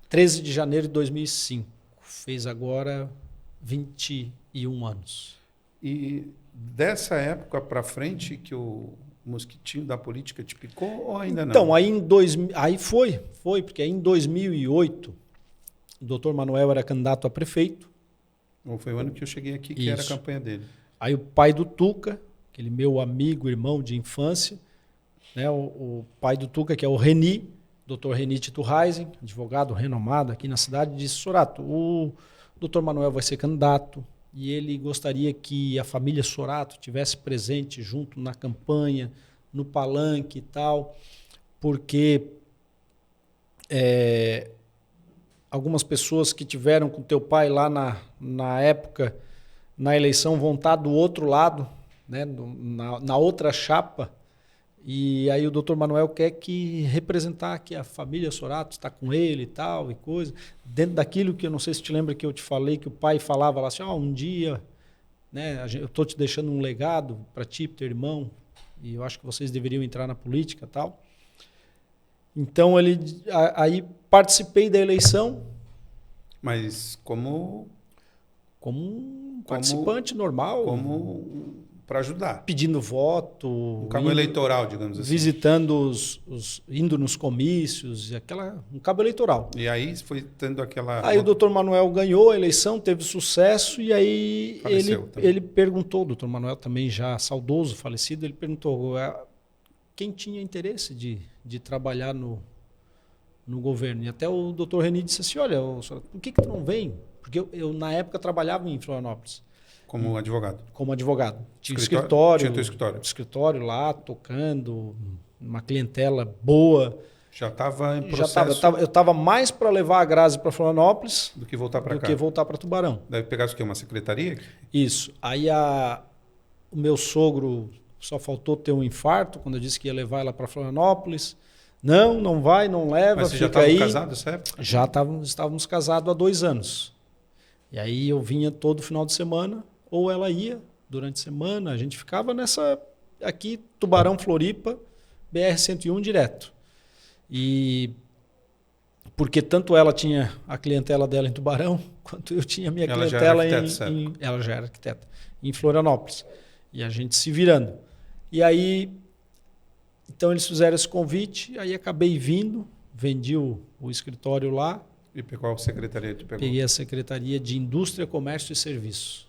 13 de janeiro de 2005. Fez agora 21 anos. E dessa época para frente que o mosquitinho da política te picou ou ainda não? Então, aí foi, porque aí em 2008 o doutor Manuel era candidato a prefeito. Ou foi o ano que eu cheguei aqui, que era a campanha dele. Aí o pai do Tuca, aquele meu amigo, irmão de infância, né, o pai do Tuca, que é o Reni, Dr. Reni Tito Reisen, advogado renomado aqui na cidade, disse, Sorato, o Dr. Manuel vai ser candidato e ele gostaria que a família Sorato tivesse presente junto na campanha, no palanque e tal, porque algumas pessoas que tiveram com teu pai lá na época, na eleição, vão estar do outro lado, né, na outra chapa. E aí o doutor Manuel quer que representar que a família Sorato está com ele e tal, e coisa. Dentro daquilo que eu não sei se te lembra que eu te falei, que o pai falava lá assim, um dia, né, eu estou te deixando um legado para ti, para teu irmão, e eu acho que vocês deveriam entrar na política e tal. Então, aí participei da eleição. Mas como um participante normal. Para ajudar. Pedindo voto. Um cabo eleitoral, digamos assim. Visitando indo nos comícios, um cabo eleitoral. E aí foi tendo aquela... Aí o doutor Manuel ganhou a eleição, teve sucesso, e aí ele perguntou, o doutor Manuel também já saudoso, falecido, ele perguntou quem tinha interesse de trabalhar no governo. E até o doutor Reni disse assim, olha, por que tu não vem? Porque eu na época trabalhava em Florianópolis. Como advogado? Como advogado. Tinha escritório. Tinha teu escritório? Escritório lá, tocando, uma clientela boa. Já estava em processo? Eu estava mais para levar a Grazi para Florianópolis do que voltar para cá. Do que voltar para Tubarão. Deve pegar o quê? Uma secretaria? Isso. Aí o meu sogro só faltou ter um infarto quando eu disse que ia levar ela para Florianópolis. Não vai, não leva. Mas você já estava casado nessa época? Já estávamos casados há 2 anos. E aí eu vinha todo final de semana, ou ela ia durante a semana, a gente ficava aqui, Tubarão, Floripa, BR-101 direto. E porque tanto ela tinha a clientela dela em Tubarão, quanto eu tinha a minha clientela ela já era arquiteta, em Florianópolis. E a gente se virando. E aí, então eles fizeram esse convite, aí acabei vindo, vendi o escritório lá. E qual secretaria tu pegou? Peguei a Secretaria de Indústria, Comércio e Serviços.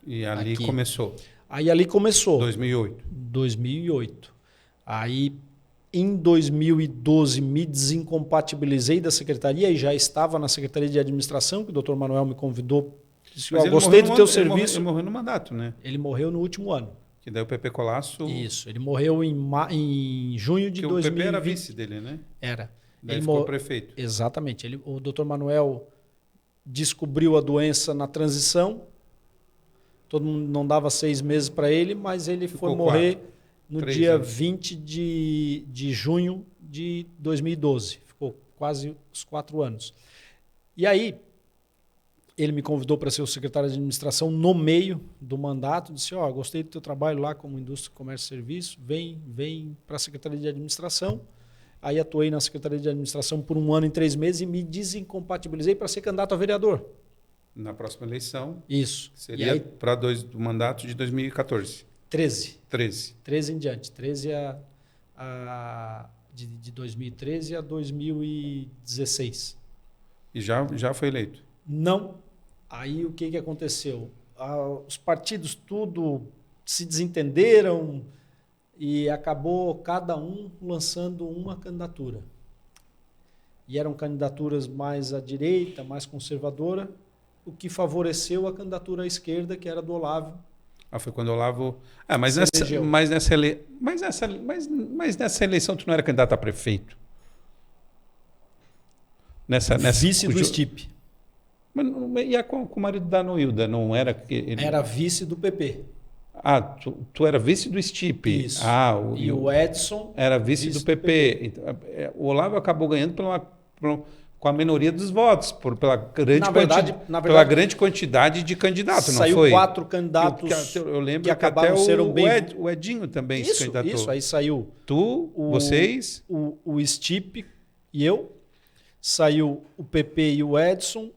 E ali começou? Aí ali começou. 2008? 2008. Aí Em 2012, me desincompatibilizei da secretaria e já estava na Secretaria de Administração, que o Dr. Manuel me convidou. Disse, Mas ele gostei morreu do teu ele serviço. Ele morreu no mandato, né? Ele morreu no último ano. Que daí o PP Colasso... Isso, ele morreu em junho de 2020. O PP era vice dele, né? Era. Daí ele ficou prefeito. Exatamente. O Dr. Manuel descobriu a doença na transição. Todo mundo não dava 6 meses para ele, mas ele foi morrer no dia 20 de junho de 2012. Ficou quase os 4 anos. E aí, ele me convidou para ser o secretário de administração no meio do mandato. Disse, gostei do teu trabalho lá como indústria, comércio e serviço, vem para a Secretaria de Administração. Aí atuei na Secretaria de Administração por 1 ano e 3 meses e me desincompatibilizei para ser candidato a vereador. Na próxima eleição. Isso. Seria para do mandato de 2014. 13 em diante. 13 de 2013 a 2016. E já foi eleito? Não. Aí o que aconteceu? Os partidos tudo se desentenderam e acabou cada um lançando uma candidatura. E eram candidaturas mais à direita, mais conservadora, o que favoreceu a candidatura à esquerda, que era do Olavo. Foi quando o Olavo... mas nessa eleição tu não era candidato a prefeito? Vice do Stipe. E com o marido da Noilda, não era... Era vice do PP. Tu era vice do Stipe. Isso. E o Edson... Era vice do PP. Então, o Olavo acabou ganhando com a minoria dos votos, pela grande quantidade de candidatos, não foi? Saiu 4 candidatos eu lembro que acabaram sendo bem... O Edinho também se candidatou. Isso, aí saiu... Vocês... O Stipe e eu. Saiu o PP e o Edson,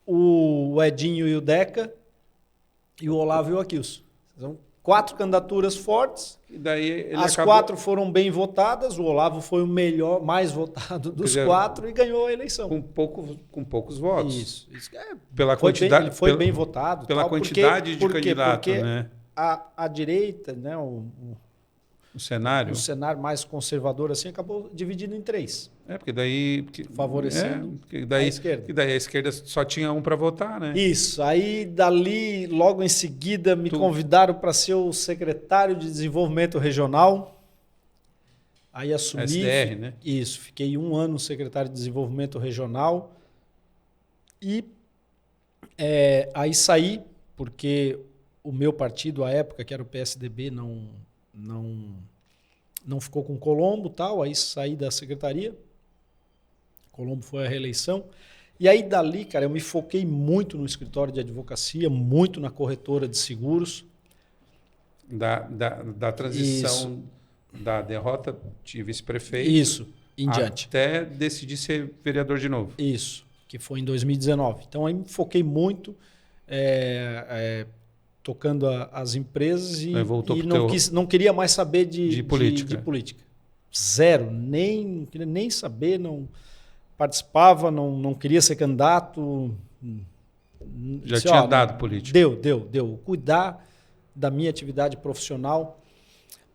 o Edinho e o Deca, e o Olavo e o Aquilson. São 4 candidaturas fortes. E daí As 4 foram bem votadas. O Olavo foi o mais votado dos 4 e ganhou a eleição. Com poucos votos. Isso. Pela quantidade, ele foi bem votado. Pela quantidade de candidatos, né? A direita, né, o cenário mais conservador assim acabou dividido em 3. Porque daí... Favorecendo a esquerda. E daí a esquerda só tinha um para votar, né? Isso. Aí, dali, logo em seguida, me convidaram para ser o secretário de Desenvolvimento Regional. Aí assumi... SDR, né? Isso. Fiquei 1 ano secretário de Desenvolvimento Regional. E aí saí, porque o meu partido, à época, que era o PSDB, não ficou com Colombo, tal. Aí saí da secretaria. Colombo foi a reeleição. E aí dali, cara, eu me foquei muito no escritório de advocacia, muito na corretora de seguros. Da transição, da derrota de vice-prefeito. Isso, em diante. Até decidir ser vereador de novo. Isso, que foi em 2019. Então aí me foquei muito tocando as empresas e não queria mais saber de política. Zero, nem queria nem saber, não participava, não queria ser candidato. Já tinha dado política. Deu. Cuidar da minha atividade profissional.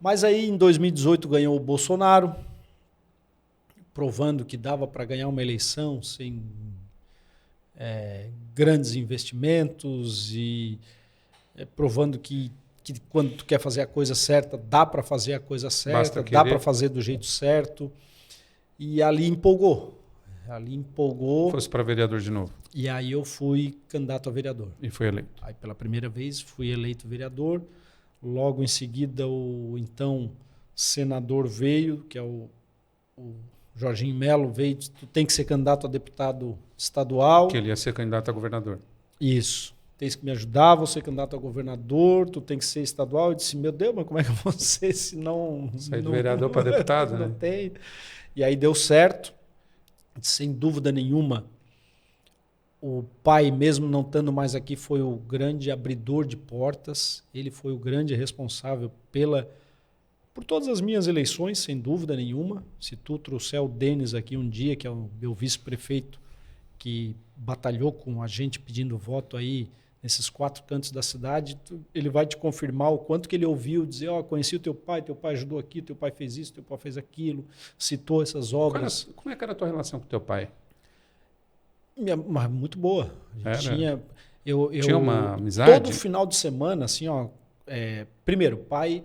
Mas aí em 2018 ganhou o Bolsonaro, provando que dava para ganhar uma eleição sem grandes investimentos e provando que quando tu quer fazer a coisa certa, dá para fazer a coisa certa, dá para fazer do jeito certo. E ali empolgou. Fosse para vereador de novo. E aí eu fui candidato a vereador. E foi eleito. Aí pela primeira vez fui eleito vereador. Logo em seguida o então senador veio, que é o Jorginho Melo, veio, tu tem que ser candidato a deputado estadual. Que ele ia ser candidato a governador. Isso. Tens que me ajudar, vou ser candidato a governador, tu tem que ser estadual. Eu disse, meu Deus, mas como é que eu vou ser se não... Sair do vereador para deputado, não né? Tem. E aí deu certo. Sem dúvida nenhuma, o pai, mesmo não estando mais aqui, foi o grande abridor de portas. Ele foi o grande responsável por todas as minhas eleições, sem dúvida nenhuma. Se tu trouxer o Denis aqui um dia, que é o meu vice-prefeito, que batalhou com a gente pedindo voto aí nesses 4 cantos da cidade, ele vai te confirmar o quanto que ele ouviu, dizer, conheci o teu pai ajudou aqui, teu pai fez isso, teu pai fez aquilo, citou essas obras. Como é que era a tua relação com teu pai? Mas muito boa. Tinha uma amizade? Todo final de semana, assim, primeiro, pai,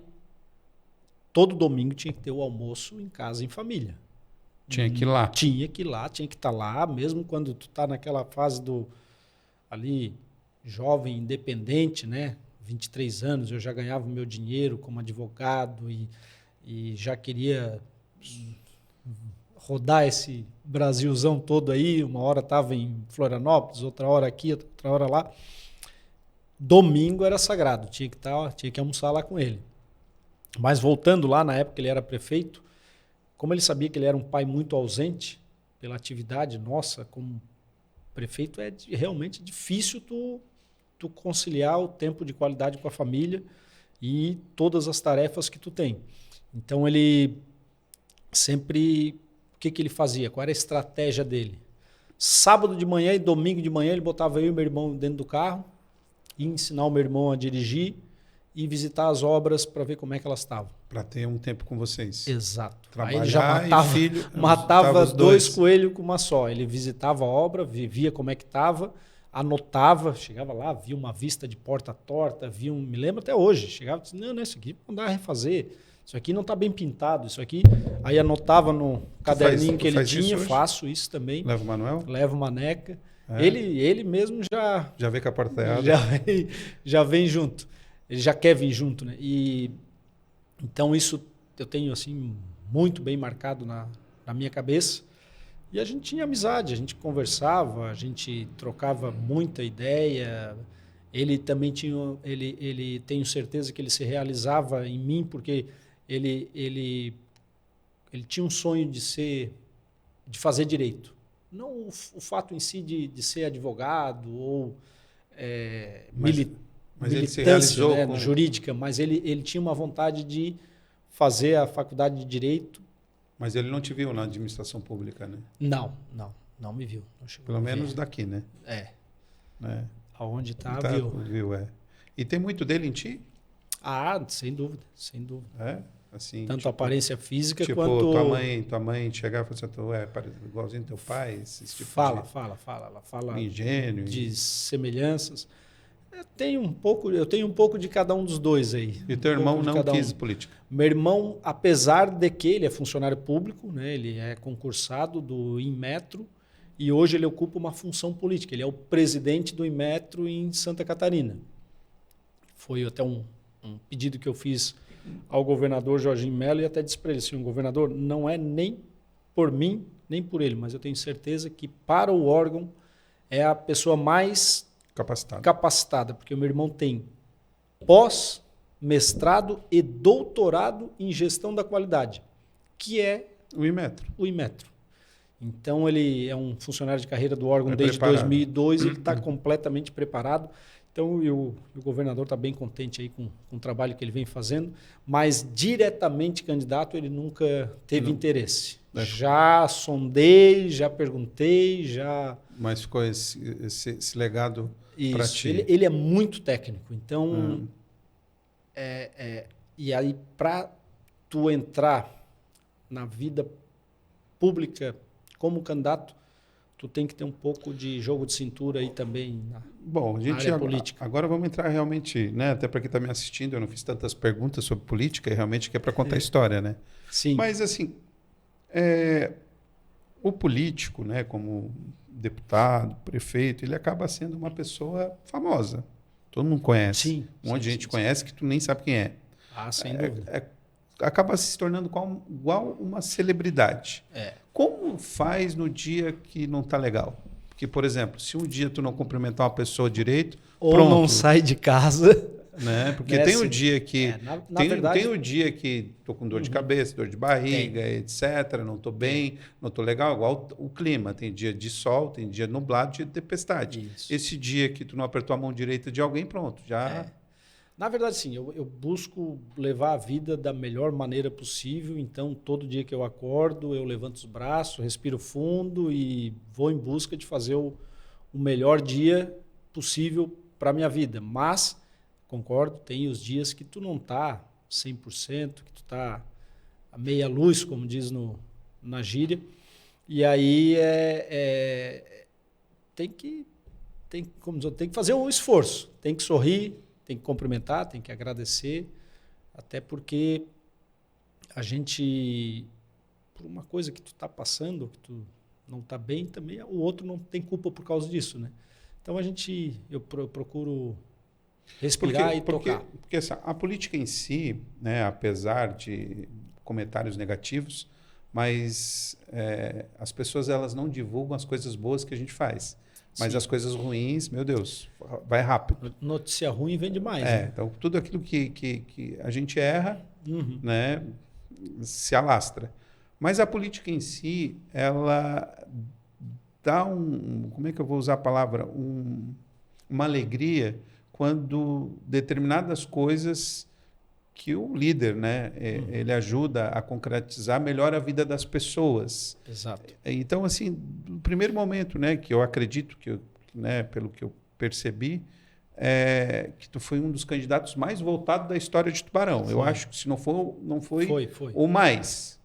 todo domingo tinha que ter o almoço em casa, em família. Tinha que ir lá. Tinha que ir lá, tinha que estar lá, mesmo quando tu tá naquela fase do ali jovem, independente, né? 23 anos, eu já ganhava o meu dinheiro como advogado e já queria rodar esse Brasilzão todo aí. Uma hora estava em Florianópolis, outra hora aqui, outra hora lá. Domingo era sagrado, tinha que almoçar lá com ele. Mas voltando lá, na época que ele era prefeito, como ele sabia que ele era um pai muito ausente pela atividade nossa como prefeito, é realmente difícil tu conciliar o tempo de qualidade com a família e todas as tarefas que tu tem. Então ele sempre, o que ele fazia? Qual era a estratégia dele? Sábado de manhã e domingo de manhã ele botava eu e meu irmão dentro do carro, ia ensinar o meu irmão a dirigir e visitar as obras para ver como é que elas estavam. Para ter um tempo com vocês. Exato. Trabalhar. Aí ele já matava dois coelhos com uma só. Ele visitava a obra, via como é que estava, anotava, chegava lá, via uma vista de porta torta, me lembro até hoje, chegava e disse, não, isso aqui não dá a refazer, isso aqui não está bem pintado, isso aqui... Aí anotava no caderninho que ele tinha, faço isso também. Leva o Manuel? Levo maneca. É. Ele mesmo já... Já vê que a porta é errada. Já vem junto. Ele já quer vir junto, né? Então isso eu tenho assim muito bem marcado na minha cabeça. E a gente tinha amizade, a gente conversava, a gente trocava muita ideia. Ele também tinha, ele tenho certeza que ele se realizava em mim porque ele tinha um sonho de fazer direito. Não o fato em si de ser advogado ou mas ele se realizou jurídica, mas ele tinha uma vontade de fazer a faculdade de Direito. Mas ele não te viu na administração pública, né? Não me viu. Pelo menos daqui, né? Aonde está, viu. E tem muito dele em ti? Sem dúvida. Assim, tanto a aparência física tipo, quanto... tua mãe chegava e falava assim, tu igualzinho teu pai? Esse tipo fala. Ela fala ingênuo, de semelhanças. Eu tenho um pouco de cada um dos dois aí. E teu irmão não quis política? Meu irmão, apesar de que ele é funcionário público, né, ele é concursado do Inmetro e hoje ele ocupa uma função política. Ele é o presidente do Inmetro em Santa Catarina. Foi até um pedido que eu fiz ao governador Jorginho Melo e até disse para ele assim, governador, não é nem por mim, nem por ele, mas eu tenho certeza que para o órgão é a pessoa mais capacitada, porque o meu irmão tem pós, mestrado e doutorado em gestão da qualidade, que é o Inmetro. Então, ele é um funcionário de carreira do órgão desde 2002, ele está completamente preparado. Então, o governador está bem contente aí com o trabalho que ele vem fazendo, mas diretamente candidato ele nunca teve interesse. Já sondei, já perguntei, já... Mas ficou esse legado para ti. Ele é muito técnico, então... E aí, para tu entrar na vida pública como candidato, tu tem que ter um pouco de jogo de cintura aí também Bom, na área política. Agora vamos entrar realmente, né? Até para quem está me assistindo, eu não fiz tantas perguntas sobre política, e realmente que é para contar a história, né? Sim. Mas assim, o político, né? Como deputado, prefeito, ele acaba sendo uma pessoa famosa. Todo mundo conhece. Sim. Um monte de gente conhece que tu nem sabe quem é. Sem dúvida. Acaba se tornando igual uma celebridade. Como faz no dia que não está legal? Porque, por exemplo, se um dia tu não cumprimentar uma pessoa direito, ou pronto, não sai de casa, né? Porque tem o dia que verdade, tem o dia que tô com dor de cabeça, dor de barriga, etc. Não tô bem, não tô legal. Igual o clima, tem dia de sol, tem dia nublado, dia de tempestade. Isso. Esse dia que tu não apertou a mão direita de alguém, pronto, já. Na verdade, sim, eu busco levar a vida da melhor maneira possível. Então, todo dia que eu acordo, eu levanto os braços, respiro fundo e vou em busca de fazer o melhor dia possível para a minha vida. Mas, concordo, tem os dias que tu não está 100%, que tu está a meia luz, como diz na gíria. E aí como dizer, tem que fazer um esforço, tem que sorrir, tem que cumprimentar, tem que agradecer, até porque a gente, por uma coisa que tu está passando, que tu não está bem, também o outro não tem culpa por causa disso, né? Então eu procuro respirar e tocar. Porque a política em si, né, apesar de comentários negativos, mas as pessoas elas não divulgam as coisas boas que a gente faz. Mas as coisas ruins, meu Deus, vai rápido. Notícia ruim vende mais. Né? Então, tudo aquilo que a gente erra, né, se alastra. Mas a política em si, ela dá como é que eu vou usar a palavra? Uma alegria quando determinadas coisas que o líder, né, ele ajuda a concretizar, melhora a vida das pessoas. Exato. Então, assim, no primeiro momento, né, que eu acredito que, né, pelo que eu percebi, que tu foi um dos candidatos mais votados da história de Tubarão. Eu acho que se não foi o mais.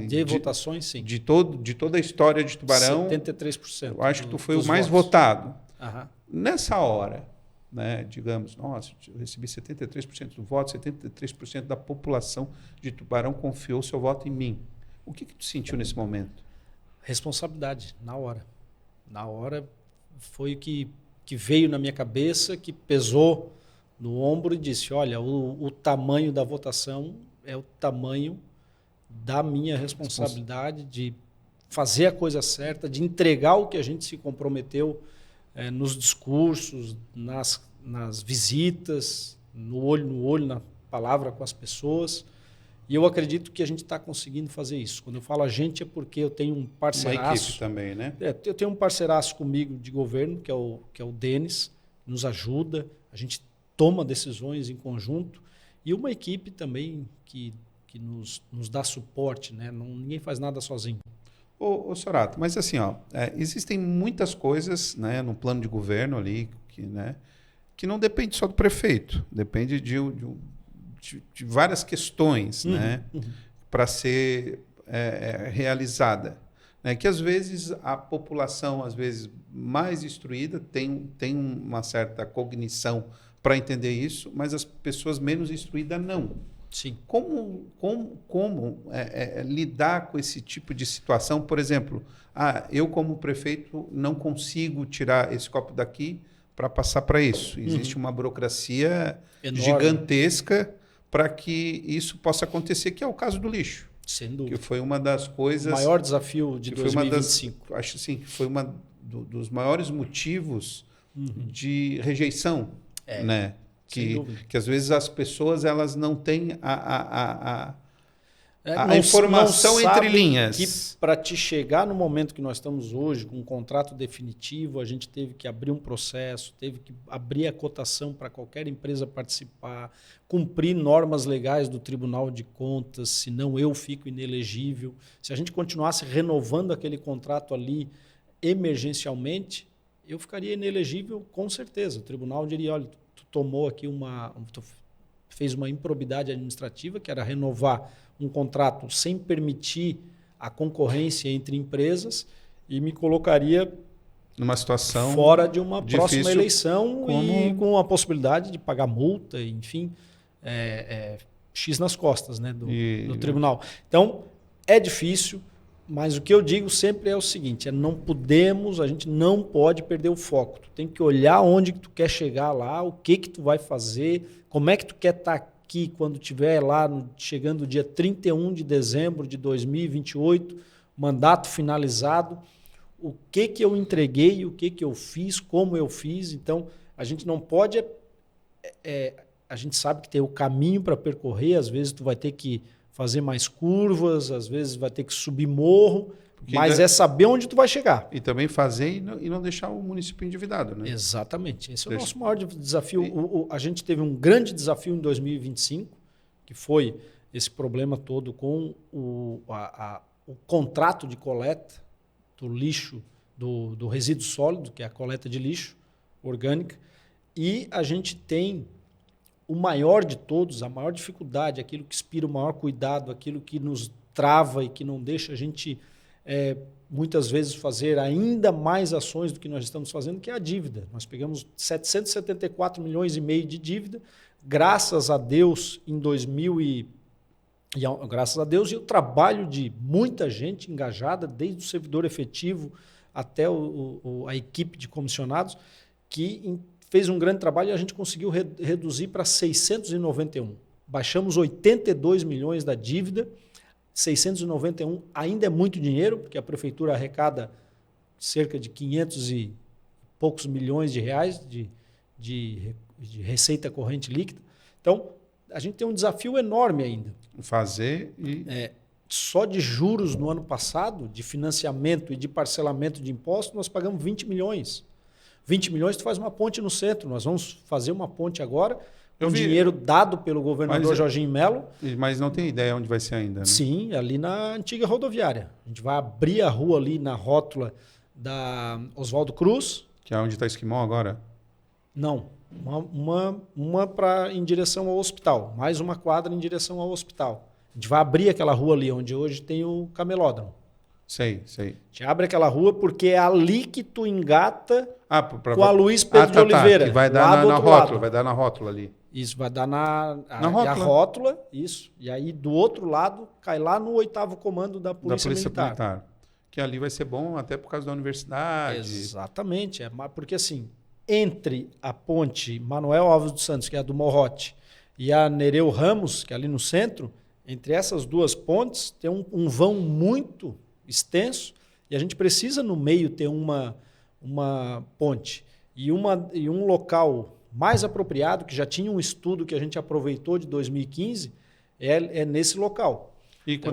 De votações, sim. De toda a história de Tubarão, 73%. Eu acho que tu foi o mais votado. Aham. Nessa hora, né, digamos, nossa, eu recebi 73% do voto, 73% da população de Tubarão confiou seu voto em mim. O que tu sentiu nesse momento? Responsabilidade, na hora. Na hora foi o que veio na minha cabeça, que pesou no ombro e disse, olha, o tamanho da votação é o tamanho da minha responsabilidade de fazer a coisa certa, de entregar o que a gente se comprometeu nos discursos, nas visitas, no olho, na palavra com as pessoas. E eu acredito que a gente está conseguindo fazer isso. Quando eu falo a gente é porque eu tenho um parceiraço. Uma equipe também, né? Eu tenho um parceiraço comigo de governo, que é o Denis, que nos ajuda, a gente toma decisões em conjunto, e uma equipe também que nos dá suporte, né? Ninguém faz nada sozinho. Ô Sorato, mas assim, existem muitas coisas, né, no plano de governo ali que não depende só do prefeito, depende de várias questões, né, para ser realizada, né, que às vezes a população, às vezes mais instruída, tem uma certa cognição para entender isso, mas as pessoas menos instruídas não. Sim. Como lidar com esse tipo de situação? Por exemplo, eu como prefeito não consigo tirar esse copo daqui para passar para isso. Existe uma burocracia enorme, gigantesca para que isso possa acontecer, que é o caso do lixo. Sem dúvida. Que foi uma das coisas... O maior desafio de 2025. Acho assim, que foi dos maiores motivos de rejeição, né? Que às vezes as pessoas elas não têm a informação não entre linhas. Que para te chegar no momento que nós estamos hoje, com um contrato definitivo, a gente teve que abrir um processo, teve que abrir a cotação para qualquer empresa participar, cumprir normas legais do Tribunal de Contas, senão eu fico inelegível. Se a gente continuasse renovando aquele contrato ali emergencialmente, eu ficaria inelegível com certeza. O tribunal diria, olha, tomou aqui fez uma improbidade administrativa, que era renovar um contrato sem permitir a concorrência entre empresas, e me colocaria numa situação fora de uma próxima eleição e com a possibilidade de pagar multa, enfim, X nas costas, né, do tribunal. Então, é difícil, mas o que eu digo sempre é o seguinte, a gente não pode perder o foco. Tu tem que olhar onde que tu quer chegar lá, o que tu vai fazer, como é que tu quer estar aqui quando estiver lá, chegando o dia 31 de dezembro de 2028, mandato finalizado, o que eu entreguei, o que eu fiz, como eu fiz. Então, a gente não pode... a gente sabe que tem o caminho para percorrer, às vezes tu vai ter que fazer mais curvas, às vezes vai ter que subir morro, mas é saber onde tu vai chegar. E também fazer e não deixar o município endividado, né? Exatamente. Esse é o nosso maior desafio. A gente teve um grande desafio em 2025, que foi esse problema todo com o contrato de coleta do lixo, do resíduo sólido, que é a coleta de lixo orgânica, E a gente tem o maior de todos, a maior dificuldade, aquilo que inspira o maior cuidado, aquilo que nos trava e que não deixa a gente, muitas vezes, fazer ainda mais ações do que nós estamos fazendo, que é a dívida. Nós pegamos 774 milhões e meio de dívida, graças a Deus, graças a Deus e o trabalho de muita gente engajada, desde o servidor efetivo até a equipe de comissionados, que fez um grande trabalho e a gente conseguiu reduzir para 691. Baixamos 82 milhões da dívida, 691 ainda é muito dinheiro, porque a prefeitura arrecada cerca de 500 e poucos milhões de reais de receita corrente líquida. Então, a gente tem um desafio enorme ainda. Fazer Só de juros no ano passado, de financiamento e de parcelamento de impostos, nós pagamos 20 milhões. 20 milhões tu faz uma ponte no centro. Nós vamos fazer uma ponte agora, com dinheiro dado pelo governador Jorginho Melo. Mas não tem ideia onde vai ser ainda, né? Sim, ali na antiga rodoviária. A gente vai abrir a rua ali na rótula da Oswaldo Cruz. Que é onde está Esquimó agora? Não. Uma em direção ao hospital. Mais uma quadra em direção ao hospital. A gente vai abrir aquela rua ali, onde hoje tem o camelódromo. Sei. A gente abre aquela rua porque é ali que tu engata com a Luiz Pedro de Oliveira. Que vai dar na rótula, vai dar na rótula ali. Isso, vai dar na rótula. A rótula, isso. E aí, do outro lado, cai lá no 8º Comando da Polícia Militar. Que ali vai ser bom até por causa da universidade. Exatamente. Porque assim, entre a ponte Manuel Alves dos Santos, que é a do Morrote, e a Nereu Ramos, que é ali no centro, entre essas duas pontes tem um vão muito extenso e a gente precisa no meio ter uma ponte e um local mais apropriado, que já tinha um estudo que a gente aproveitou de 2015, é nesse local. E então,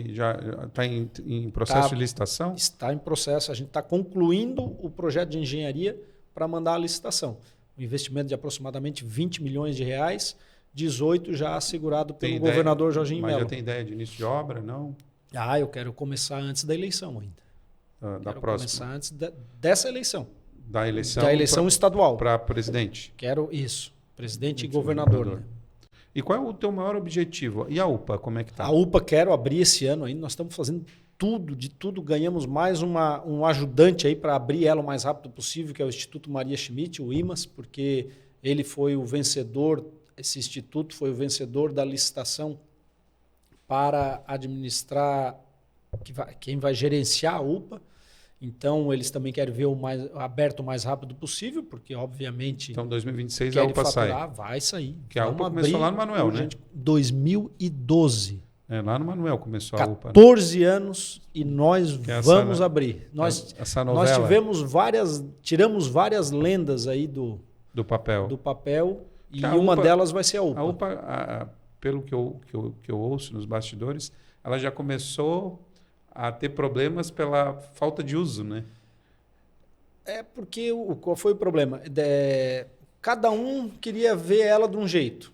já está em processo de licitação? Está em processo. A gente está concluindo o projeto de engenharia para mandar a licitação. Um investimento de aproximadamente 20 milhões de reais, 18 já assegurado pelo governador Jorginho Melo. Mas já tem ideia de início de obra, não? Eu quero começar antes da eleição ainda. Da próxima? Começar antes dessa eleição. Da eleição estadual. Para presidente? Quero isso. Presidente e governador. Né? E qual é o teu maior objetivo? E a UPA, como é que está? A UPA quero abrir esse ano ainda. Nós estamos fazendo de tudo. Ganhamos mais um ajudante aí para abrir ela o mais rápido possível, que é o Instituto Maria Schmidt, o IMAS, porque ele foi o vencedor, esse instituto foi o vencedor da licitação para administrar, quem vai gerenciar a UPA. Então, eles também querem ver aberto o mais rápido possível, porque, obviamente... Então, 2026 a UPA sai. Vai sair. Que a UPA começou lá no Manuel, né? 2012. Lá no Manuel começou a UPA. 14 anos e nós vamos abrir. Essa novela. Nós tiramos várias lendas aí do papel e uma delas vai ser a UPA. A UPA, pelo que eu ouço nos bastidores, ela já começou a ter problemas pela falta de uso, né? Porque qual foi o problema? Cada um queria ver ela de um jeito.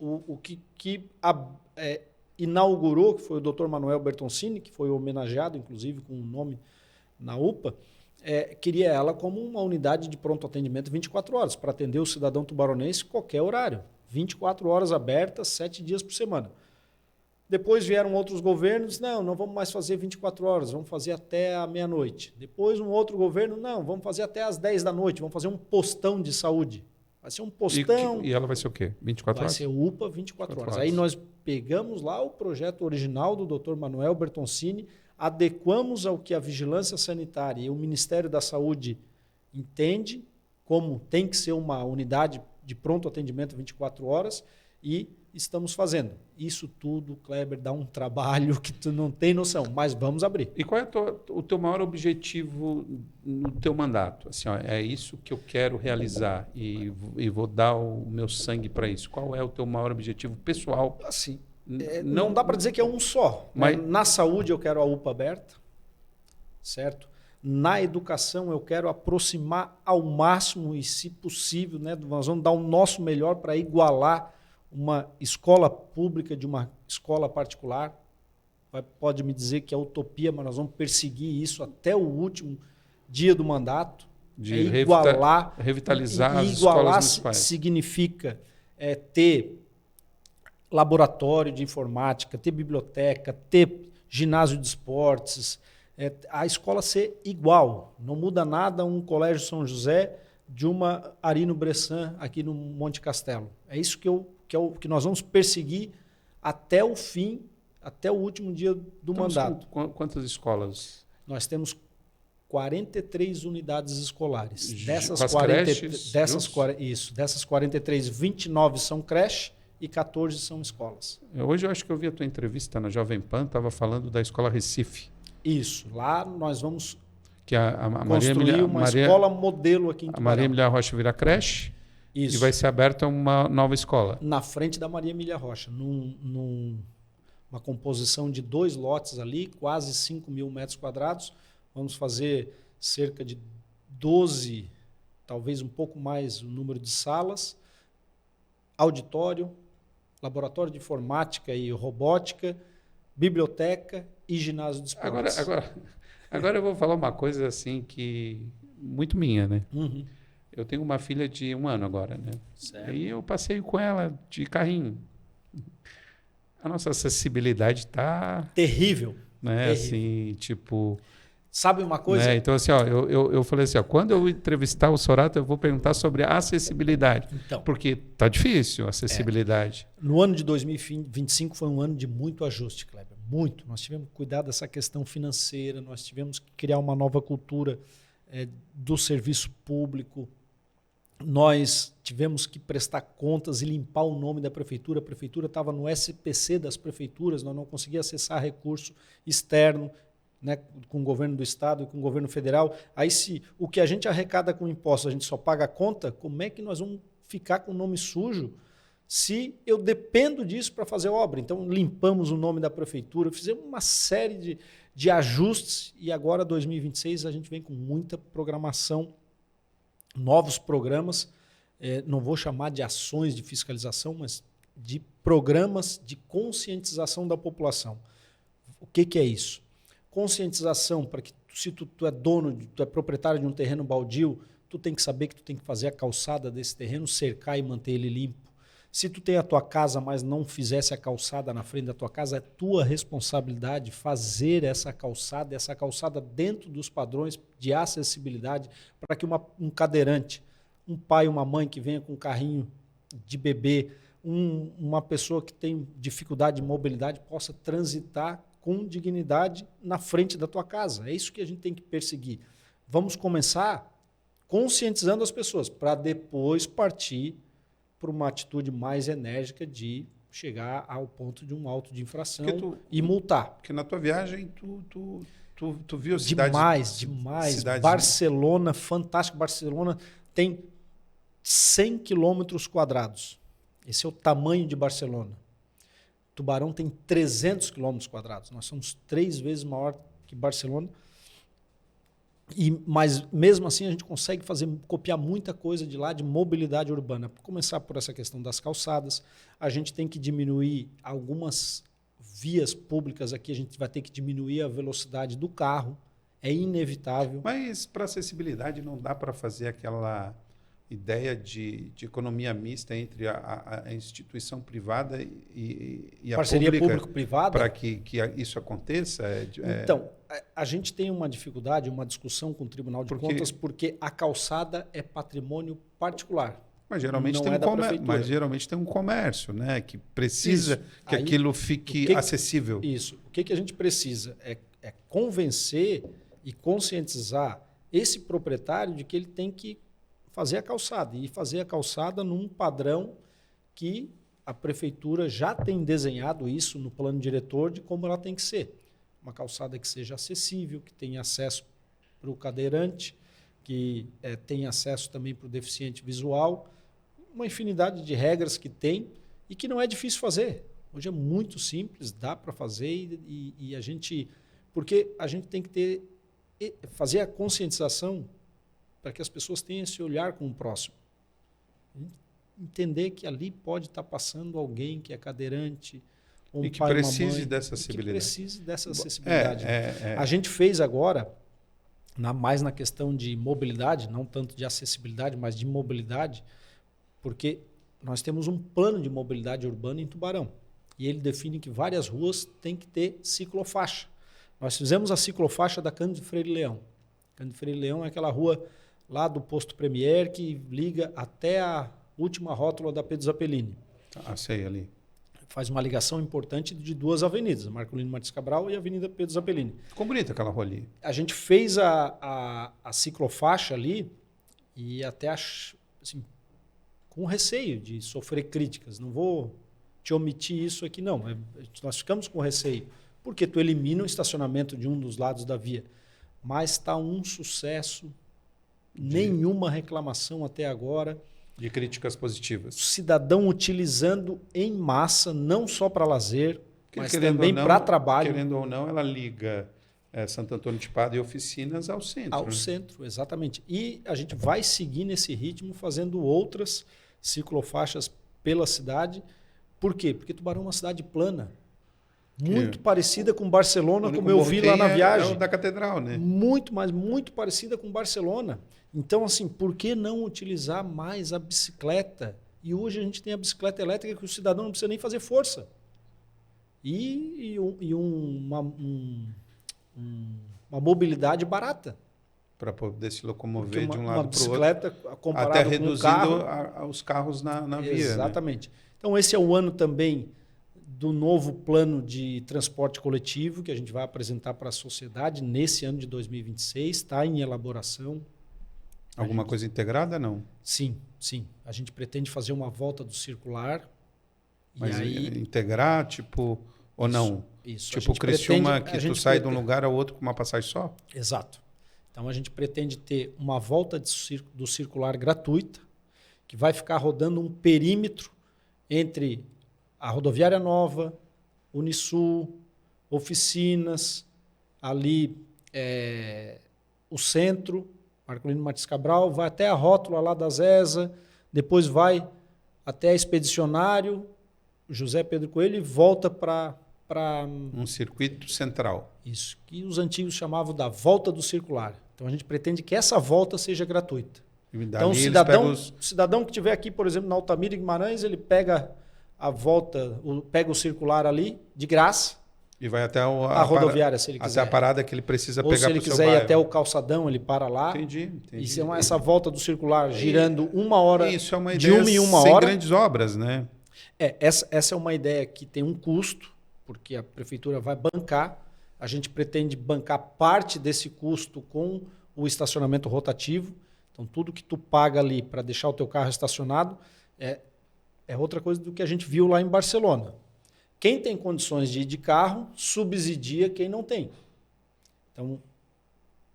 O que inaugurou, que foi o Dr. Manuel Bertoncini, que foi homenageado, inclusive, com um nome na UPA, queria ela como uma unidade de pronto atendimento 24 horas, para atender o cidadão tubaronense qualquer horário. 24 horas abertas, 7 dias por semana. Depois vieram outros governos, não vamos mais fazer 24 horas, vamos fazer até a meia-noite. Depois um outro governo, vamos fazer até às 10 da noite, vamos fazer um postão de saúde. Vai ser um postão. E ela vai ser o quê? 24 horas? Vai ser UPA 24 horas. Aí nós pegamos lá o projeto original do Dr. Manuel Bertoncini, adequamos ao que a Vigilância Sanitária e o Ministério da Saúde entende como tem que ser uma unidade de pronto atendimento 24 horas e estamos fazendo. Isso tudo, Kleber, dá um trabalho que tu não tem noção, mas vamos abrir. E qual é o teu maior objetivo no teu mandato? Assim, é isso que eu quero realizar e vou dar o meu sangue para isso. Qual é o teu maior objetivo pessoal? Assim, não dá para dizer que é um só. Mas... Na saúde eu quero a UPA aberta, certo? Na educação eu quero aproximar ao máximo e, se possível, né, nós vamos dar o nosso melhor para igualar uma escola pública de uma escola particular. Pode me dizer que é utopia, mas nós vamos perseguir isso até o último dia do mandato. De igualar. revitalizar as igualar escolas municipais. Significa ter laboratório de informática, ter biblioteca, ter ginásio de esportes, a escola ser igual. Não muda nada um Colégio São José de uma Arino Bressan aqui no Monte Castelo. É isso que nós vamos perseguir até o fim, até o último dia do mandato. Quantas escolas? Nós temos 43 unidades escolares. Dessas 43, 29 são creche e 14 são escolas. Hoje eu acho que eu vi a tua entrevista na Jovem Pan, estava falando da Escola Recife. Isso, lá nós vamos que a construir uma escola modelo aqui em Tubarão. A Maria Emília Rocha vira creche. Isso. E vai ser aberta uma nova escola. Na frente da Maria Emília Rocha, numa composição de 2 lotes ali, quase 5.000 metros quadrados. Vamos fazer cerca de 12, talvez um pouco mais o número de salas, auditório, laboratório de informática e robótica, biblioteca e ginásio de esportes. Agora eu vou falar uma coisa assim que muito minha, né? Uhum. Eu tenho uma filha de 1 ano agora, né? Certo. E eu passeio com ela de carrinho. A nossa acessibilidade está terrível. Né? Terrível. Assim, tipo... Sabe uma coisa? Né? Então, assim, ó, eu falei assim, ó, quando eu entrevistar o Sorato, eu vou perguntar sobre a acessibilidade. Então, porque tá difícil a acessibilidade. No ano de 2025 foi um ano de muito ajuste, Kleber. Muito. Nós tivemos que cuidar dessa questão financeira, nós tivemos que criar uma nova cultura do serviço público. Nós tivemos que prestar contas e limpar o nome da prefeitura. A prefeitura estava no SPC das prefeituras, nós não conseguíamos acessar recurso externo, né, com o governo do estado e com o governo federal. Aí, se o que a gente arrecada com impostos, a gente só paga a conta, como é que nós vamos ficar com o nome sujo se eu dependo disso para fazer obra? Então, limpamos o nome da prefeitura, fizemos uma série de ajustes e agora, 2026, a gente vem com muita programação, novos programas, não vou chamar de ações de fiscalização, mas de programas de conscientização da população. O que é isso? Conscientização para que, se tu é dono, tu é proprietário de um terreno baldio, tu tem que saber que tu tem que fazer a calçada desse terreno, cercar e manter ele limpo. Se tu tem a tua casa, mas não fizesse a calçada na frente da tua casa, é tua responsabilidade fazer essa calçada dentro dos padrões de acessibilidade para que um cadeirante, um pai, uma mãe que venha com um carrinho de bebê, uma pessoa que tem dificuldade de mobilidade possa transitar com dignidade na frente da tua casa. É isso que a gente tem que perseguir. Vamos começar conscientizando as pessoas para depois partir para uma atitude mais enérgica de chegar ao ponto de um auto de infração e multar. Porque na tua viagem tu viu cidades... Demais. Cidades Barcelona, fantástico. Barcelona tem 100 quilômetros quadrados. Esse é o tamanho de Barcelona. Tubarão tem 300 quilômetros quadrados. Nós somos 3 vezes maior que Barcelona. Mas mesmo assim a gente consegue copiar muita coisa de lá de mobilidade urbana. Para começar por essa questão das calçadas, a gente tem que diminuir algumas vias públicas aqui, a gente vai ter que diminuir a velocidade do carro, é inevitável. Mas para acessibilidade não dá para fazer aquela ideia de economia mista entre a instituição privada e a parceria público-privada para que isso aconteça? Então, a gente tem uma dificuldade, uma discussão com o Tribunal de Contas, porque a calçada é patrimônio particular. Mas geralmente, tem um comércio, né, que precisa que aquilo fique acessível. Isso. O que a gente precisa é convencer e conscientizar esse proprietário de que ele tem que fazer a calçada, e fazer a calçada num padrão que a prefeitura já tem desenhado isso no plano diretor de como ela tem que ser. Uma calçada que seja acessível, que tenha acesso para o cadeirante, que tenha acesso também para o deficiente visual, uma infinidade de regras que tem e que não é difícil fazer. Hoje é muito simples, dá para fazer e a gente... Porque a gente tem que fazer a conscientização para que as pessoas tenham esse olhar com o próximo. Entender que ali pode estar passando alguém que é cadeirante, ou um que pai, precise uma mãe, dessa acessibilidade. A gente fez agora, mais na questão de mobilidade, não tanto de acessibilidade, mas de mobilidade, porque nós temos um plano de mobilidade urbana em Tubarão. E ele define que várias ruas têm que ter ciclofaixa. Nós fizemos a ciclofaixa da Cândido Freire Leão. Cândido Freire Leão é aquela rua lá do Posto Premier que liga até a última rótula da Pedro Zappellini. Ah, sei ali. Faz uma ligação importante de duas avenidas, a Marcolino Martins Cabral e a Avenida Pedro Zappellini. Ficou bonita aquela rua ali. A gente fez a ciclofaixa ali e até assim, com receio de sofrer críticas. Não vou te omitir isso aqui, não. Nós ficamos com receio, porque tu elimina o estacionamento de um dos lados da via. Mas está um sucesso, nenhuma reclamação até agora. De críticas positivas. O cidadão utilizando em massa, não só para lazer, mas também para trabalho. Querendo ou não, ela liga Santo Antônio de Padre e oficinas ao centro. Ao centro, exatamente. E a gente vai seguir nesse ritmo, fazendo outras ciclofaixas pela cidade. Por quê? Porque Tubarão é uma cidade plana. Muito parecida com Barcelona, como eu vi lá na viagem. É o da Catedral, né? Muito, mas muito parecida com Barcelona. Então, assim, por que não utilizar mais a bicicleta? E hoje a gente tem a bicicleta elétrica que o cidadão não precisa nem fazer força. Uma mobilidade barata. Para poder se locomover de um lado para o outro. Uma bicicleta comparada até reduzindo com um carro, os carros na via. Exatamente. Né? Então, esse é o ano também do novo plano de transporte coletivo que a gente vai apresentar para a sociedade nesse ano de 2026. Está em elaboração. Alguma coisa integrada, não? Sim, sim. A gente pretende fazer uma volta do circular. Mas e aí, integrar, tipo, ou isso, não? Isso. Tipo Criciúma, que tu sai de um lugar ao outro com uma passagem só? Exato. Então a gente pretende ter uma volta do circular gratuita, que vai ficar rodando um perímetro entre a Rodoviária Nova, Unisul, oficinas, ali o centro, Marcolino Martins Cabral, vai até a rótula lá da ZESA, depois vai até a Expedicionário, José Pedro Coelho, e volta para... Um circuito central. Isso, que os antigos chamavam da volta do circular. Então a gente pretende que essa volta seja gratuita. Então o cidadão que estiver aqui, por exemplo, na Altamira Guimarães, ele pega a volta, pega o circular ali, de graça. E vai até a rodoviária, se ele quiser. Até a parada que ele precisa ou pegar para o seu bairro. se ele quiser ir até o calçadão, ele para lá. Entendi. E essa volta do circular girando uma hora, isso é uma de ideia 1 em 1 hora. Sem grandes obras, né? Essa é uma ideia que tem um custo, porque a prefeitura vai bancar. A gente pretende bancar parte desse custo com o estacionamento rotativo. Então, tudo que tu paga ali para deixar o teu carro estacionado é outra coisa do que a gente viu lá em Barcelona. Quem tem condições de ir de carro subsidia quem não tem. Então,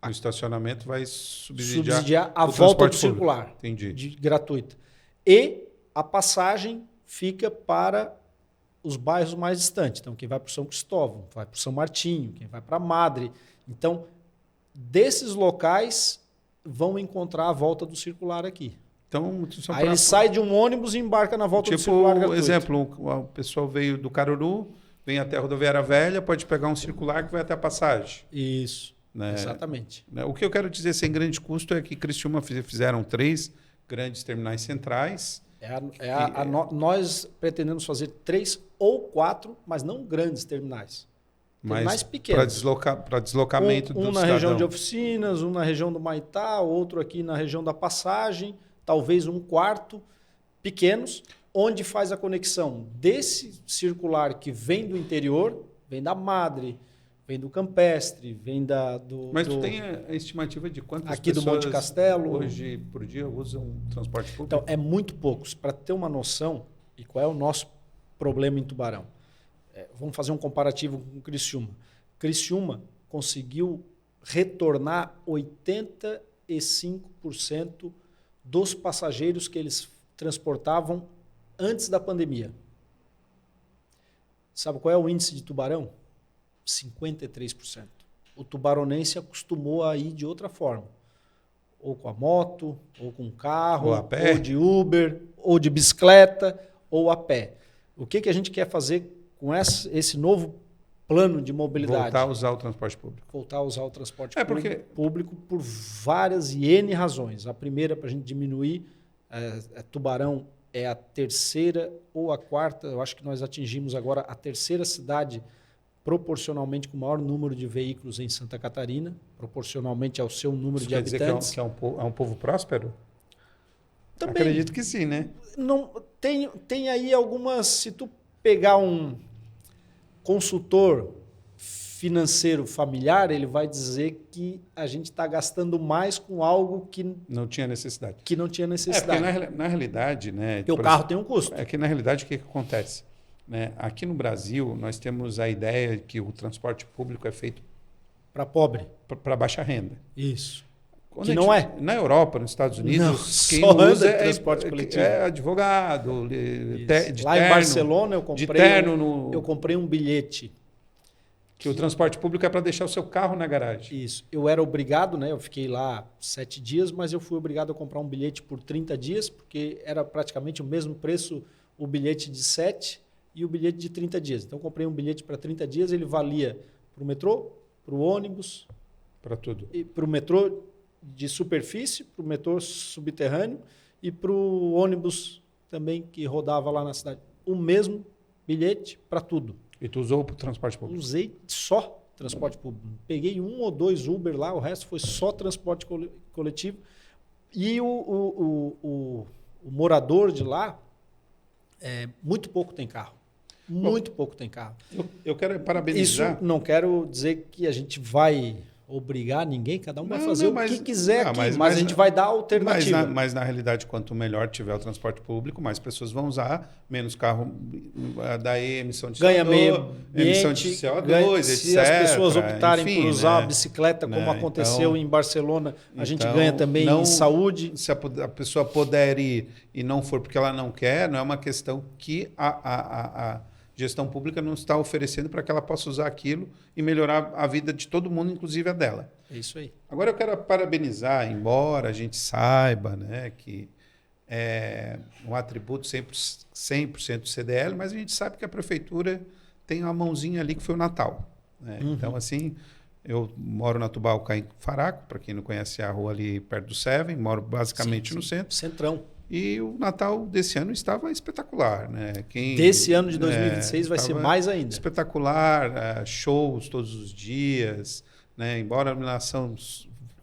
o estacionamento vai subsidiar a volta do circular. Entendi. Gratuita. E a passagem fica para os bairros mais distantes. Então, quem vai para o São Cristóvão, vai para o São Martinho, quem vai para a Madre. Então, desses locais vão encontrar a volta do circular aqui. Então, aí ele sai de um ônibus e embarca na volta do circular gratuito. Por exemplo, o pessoal veio do Caruru, vem até a Rodoviária Velha, pode pegar um circular que vai até a passagem. Isso, né? Exatamente. O que eu quero dizer sem grande custo é que Criciúma fizeram 3 grandes terminais centrais. Nós pretendemos fazer 3 ou 4, mas não grandes terminais. Terminais pequenos. Para deslocamento do cidadão. Na região de oficinas, um na região do Maitá, outro aqui na região da Passagem, talvez um quarto, pequenos, onde faz a conexão desse circular que vem do interior, vem da Madre, vem do Campestre, vem do... Mas tu tem a estimativa de quantas aqui pessoas do Monte Castelo hoje por dia usam transporte público? Então, é muito poucos. Para ter uma noção, e qual é o nosso problema em Tubarão? Vamos fazer um comparativo com Criciúma. Criciúma conseguiu retornar 85% dos passageiros que eles transportavam antes da pandemia. Sabe qual é o índice de Tubarão? 53%. O tubaronense acostumou a ir de outra forma. Ou com a moto, ou com carro, ou a pé, ou de Uber, ou de bicicleta, ou a pé. O que a gente quer fazer com esse novo plano de mobilidade. Voltar a usar o transporte público. Voltar a usar o transporte público por várias e N razões. A primeira, para a gente diminuir, Tubarão é a terceira ou a quarta, eu acho que nós atingimos agora a terceira cidade proporcionalmente com o maior número de veículos em Santa Catarina, proporcionalmente ao seu número de habitantes. Dizer que é um povo próspero? Também, acredito que sim, né? Não, tem aí algumas... Se tu pegar um consultor financeiro familiar, ele vai dizer que a gente está gastando mais com algo que não tinha necessidade. Porque na realidade, né? Porque o carro tem um custo. É que na realidade o que acontece? Né? Aqui no Brasil, nós temos a ideia de que o transporte público é feito para pobre. Para baixa renda. Isso. Que não é. Na Europa, nos Estados Unidos, quem usa transporte coletivo. É advogado, de Lá terno, em Barcelona, eu comprei um bilhete. Que o transporte público é para deixar o seu carro na garagem. Isso. Eu era obrigado, né? Eu fiquei lá 7 dias, mas eu fui obrigado a comprar um bilhete por 30 dias, porque era praticamente o mesmo preço o bilhete de 7 e o bilhete de 30 dias. Então, eu comprei um bilhete para 30 dias, ele valia para o metrô, para o ônibus... Para tudo. E para o metrô de superfície, para o metrô subterrâneo e para o ônibus também que rodava lá na cidade. O mesmo bilhete para tudo. E tu usou para o transporte público? Usei só transporte público. Peguei 1 ou 2 Uber lá, o resto foi só transporte coletivo. E o morador de lá, muito pouco tem carro. Muito pouco tem carro. Eu quero parabenizar. Isso não quero dizer que a gente vai obrigar ninguém, cada um vai fazer o que quiser aqui, mas a gente vai dar alternativa. Mas na realidade, quanto melhor tiver o transporte público, mais pessoas vão usar, menos carro, daí emissão de CO2, emissão de CO2, etc. Se as pessoas optarem por usar a bicicleta, como aconteceu em Barcelona, a gente ganha também em saúde. Se a pessoa puder ir e não for porque ela não quer, não é uma questão que a gestão pública não está oferecendo para que ela possa usar aquilo e melhorar a vida de todo mundo, inclusive a dela. É isso aí. Agora eu quero parabenizar, embora a gente saiba, né, que é um atributo 100% CDL, mas a gente sabe que a prefeitura tem uma mãozinha ali que foi o Natal. Né? Então, assim, eu moro na Tubaúca, em Faraco, para quem não conhece a rua ali perto do Seven, moro basicamente no centro. Centrão. E o Natal desse ano estava espetacular, né? Desse ano de 2026 vai ser mais ainda. Espetacular, shows todos os dias, né? Embora a iluminação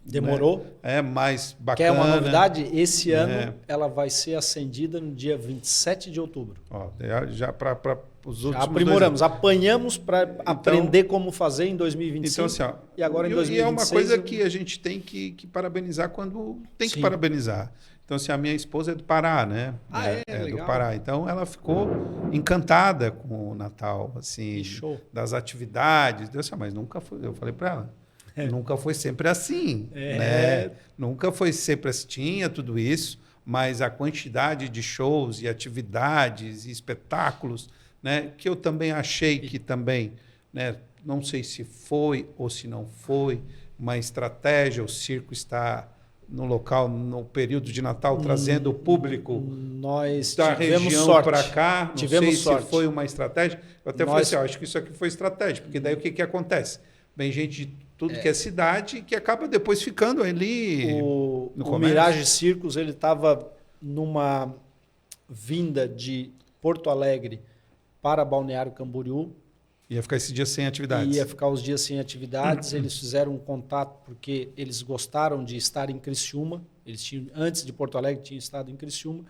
demorou, né? Mais bacana. Quer uma novidade? Esse ano ela vai ser acendida no dia 27 de outubro. Ó, já para os outros. Já aprimoramos, apanhamos para aprender como fazer em 2025. Então, assim, ó, e agora em 2026. E é uma coisa que a gente tem que parabenizar quando tem que parabenizar. Então, assim, a minha esposa é do Pará, né? É do Pará. Então, ela ficou encantada com o Natal, assim, das atividades. Eu disse, mas nunca foi. Eu falei para ela, nunca foi sempre assim, né? Nunca foi sempre assim. Tinha tudo isso, mas a quantidade de shows e atividades e espetáculos, né? Que eu também achei que também, né? Não sei se foi ou se não foi uma estratégia. O circo está no local, no período de Natal, trazendo o público da região para cá. Não sei se foi uma estratégia. Eu até falei assim, acho que isso aqui foi estratégia, porque daí o que acontece? Vem gente de tudo que é cidade que acaba depois ficando ali no comércio. O Mirage Circos, ele estava numa vinda de Porto Alegre para Balneário Camboriú. Ia ficar esse dia sem atividades. Ia ficar os dias sem atividades. Eles fizeram um contato porque eles gostaram de estar em Criciúma. Eles tinham, antes de Porto Alegre, tinham estado em Criciúma.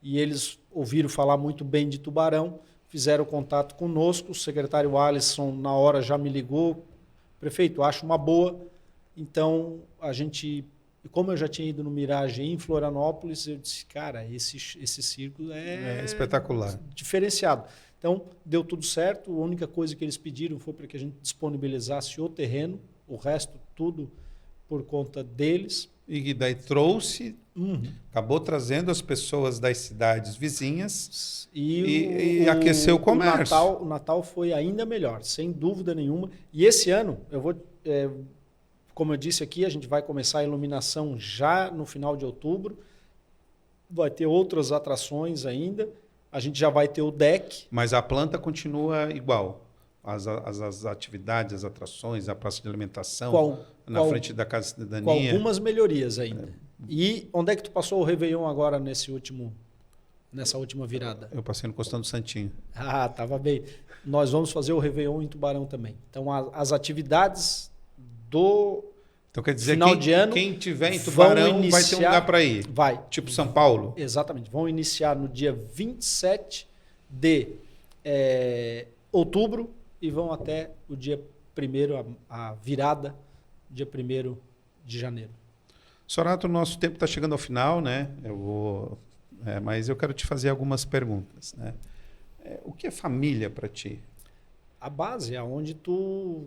E eles ouviram falar muito bem de Tubarão. Fizeram contato conosco. O secretário Alisson, na hora, já me ligou. Prefeito, acho uma boa. Então, a gente... Como eu já tinha ido no Mirage em Florianópolis, eu disse, cara, esse circo é espetacular. Diferenciado. Então, deu tudo certo. A única coisa que eles pediram foi para que a gente disponibilizasse o terreno, o resto tudo por conta deles. E daí trouxe, acabou trazendo as pessoas das cidades vizinhas e aqueceu o comércio. O Natal foi ainda melhor, sem dúvida nenhuma. E esse ano, como eu disse aqui, a gente vai começar a iluminação já no final de outubro. Vai ter outras atrações ainda. A gente já vai ter o deck. Mas a planta continua igual. as atividades, as atrações, a praça de alimentação, frente da Casa Cidadania? Com algumas melhorias ainda. E onde é que tu passou o Réveillon agora nessa última virada? Eu passei no Costão do Santinho. Ah, estava bem. Nós vamos fazer o Réveillon em Tubarão também. Então, as atividades do então, quer dizer, final de ano... Quem tiver em Tubarão vai ter um lugar para ir? Vai. Tipo São Paulo? Exatamente. Vão iniciar no dia 27 de outubro e vão até o dia 1º, a virada, dia 1º de janeiro. Sorato, o nosso tempo está chegando ao final, né? Mas eu quero te fazer algumas perguntas, né? O que é família para ti? A base é onde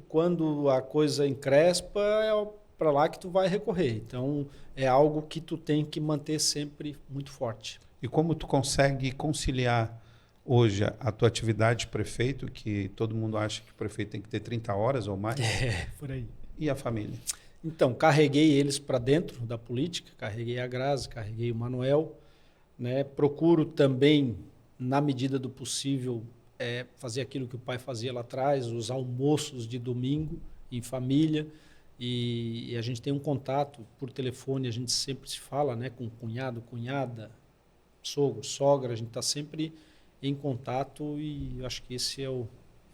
quando a coisa encrespa, é para lá que tu vai recorrer. Então, é algo que tu tem que manter sempre muito forte. E como tu consegue conciliar hoje a tua atividade de prefeito, que todo mundo acha que o prefeito tem que ter 30 horas ou mais? Por aí. E a família? Então, carreguei eles para dentro da política, carreguei a Grazi, carreguei o Manuel, né? Procuro também, na medida do possível, fazer aquilo que o pai fazia lá atrás, os almoços de domingo em família, e a gente tem um contato por telefone, a gente sempre se fala, né, com cunhado, cunhada, sogro, sogra, a gente está sempre em contato e eu acho que esse é o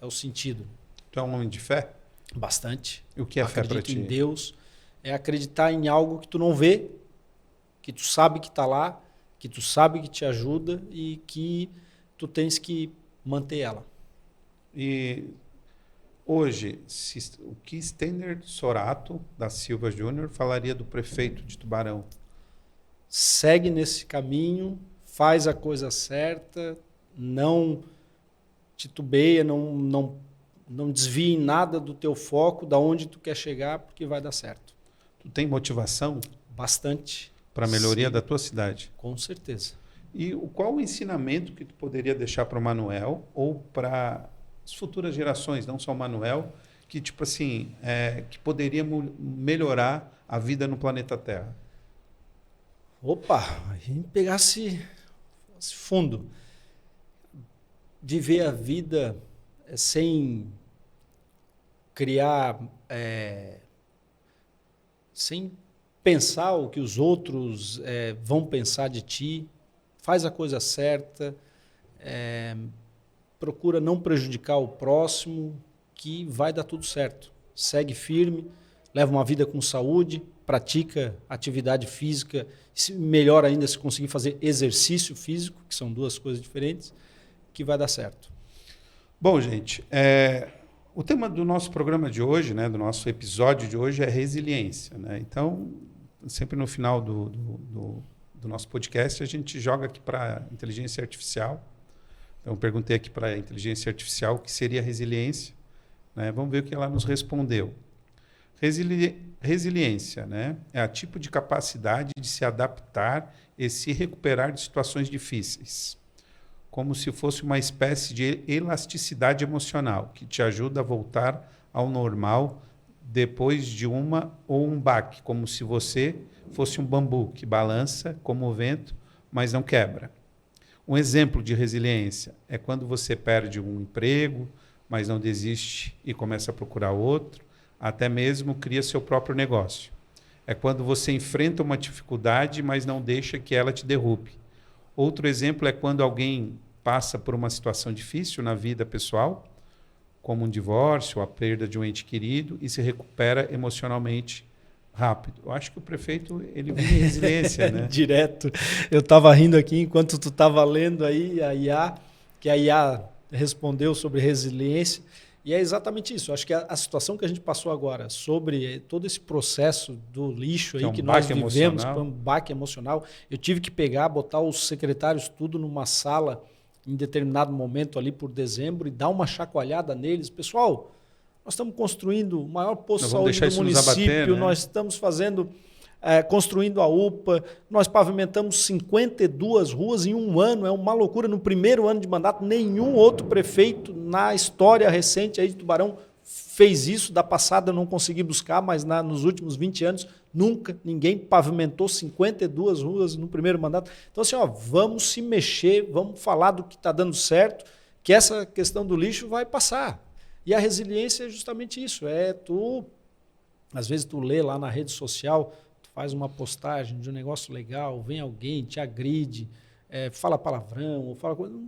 sentido. Tu é um homem de fé? Bastante. E o que é fé para ti? Acredito em Deus, é acreditar em algo que tu não vê, que tu sabe que está lá, que tu sabe que te ajuda e que tu tens que manter ela. E hoje, o que Stêner Sorato da Silva Júnior falaria do prefeito de Tubarão? Segue nesse caminho, faz a coisa certa, não titubeia, não desvie nada do teu foco, da onde tu quer chegar, porque vai dar certo. Tu tem motivação? Bastante. Para a melhoria da tua cidade? Com certeza. E qual o ensinamento que tu poderia deixar para o Manuel ou para as futuras gerações, não só o Manuel, que tipo assim, que poderia melhorar a vida no planeta Terra? Opa, a gente pegasse fundo. Viver a vida sem criar, sem pensar o que os outros vão pensar de ti, faz a coisa certa, procura não prejudicar o próximo, que vai dar tudo certo. Segue firme, leva uma vida com saúde, pratica atividade física, melhor ainda se conseguir fazer exercício físico, que são duas coisas diferentes, que vai dar certo. Bom, gente, o tema do nosso programa de hoje, né, do nosso episódio de hoje é resiliência, né? Então, sempre no final do nosso podcast, a gente joga aqui para a inteligência artificial. Então, eu perguntei aqui para a inteligência artificial o que seria resiliência, né? Vamos ver o que ela nos respondeu. Resiliência, né, é a tipo de capacidade de se adaptar e se recuperar de situações difíceis, como se fosse uma espécie de elasticidade emocional que te ajuda a voltar ao normal depois de uma ou um baque, como se você fosse um bambu que balança como o vento, mas não quebra. Um exemplo de resiliência é quando você perde um emprego, mas não desiste e começa a procurar outro, até mesmo cria seu próprio negócio. É quando você enfrenta uma dificuldade, mas não deixa que ela te derrube. Outro exemplo é quando alguém passa por uma situação difícil na vida pessoal, como um divórcio, a perda de um ente querido, e se recupera emocionalmente rápido. Eu acho que o prefeito, ele vive resiliência, né? Direto. Eu estava rindo aqui enquanto tu estava lendo aí que a IA respondeu sobre resiliência, e é exatamente isso. Eu acho que a situação que a gente passou agora, sobre todo esse processo do lixo aí que nós vivemos, foi um baque emocional. Eu tive que botar os secretários tudo numa sala em determinado momento ali por dezembro e dar uma chacoalhada neles. Pessoal, nós estamos construindo o maior posto de saúde do município, nós estamos construindo a UPA, nós pavimentamos 52 ruas em um ano, é uma loucura. No primeiro ano de mandato, nenhum outro prefeito na história recente aí de Tubarão fez isso. Da passada eu não consegui buscar, mas nos últimos 20 anos, nunca ninguém pavimentou 52 ruas no primeiro mandato. Então, assim, vamos se mexer, vamos falar do que está dando certo, que essa questão do lixo vai passar. E a resiliência é justamente isso. Às vezes tu lê lá na rede social, tu faz uma postagem de um negócio legal, vem alguém, te agride, fala palavrão, ou fala coisa.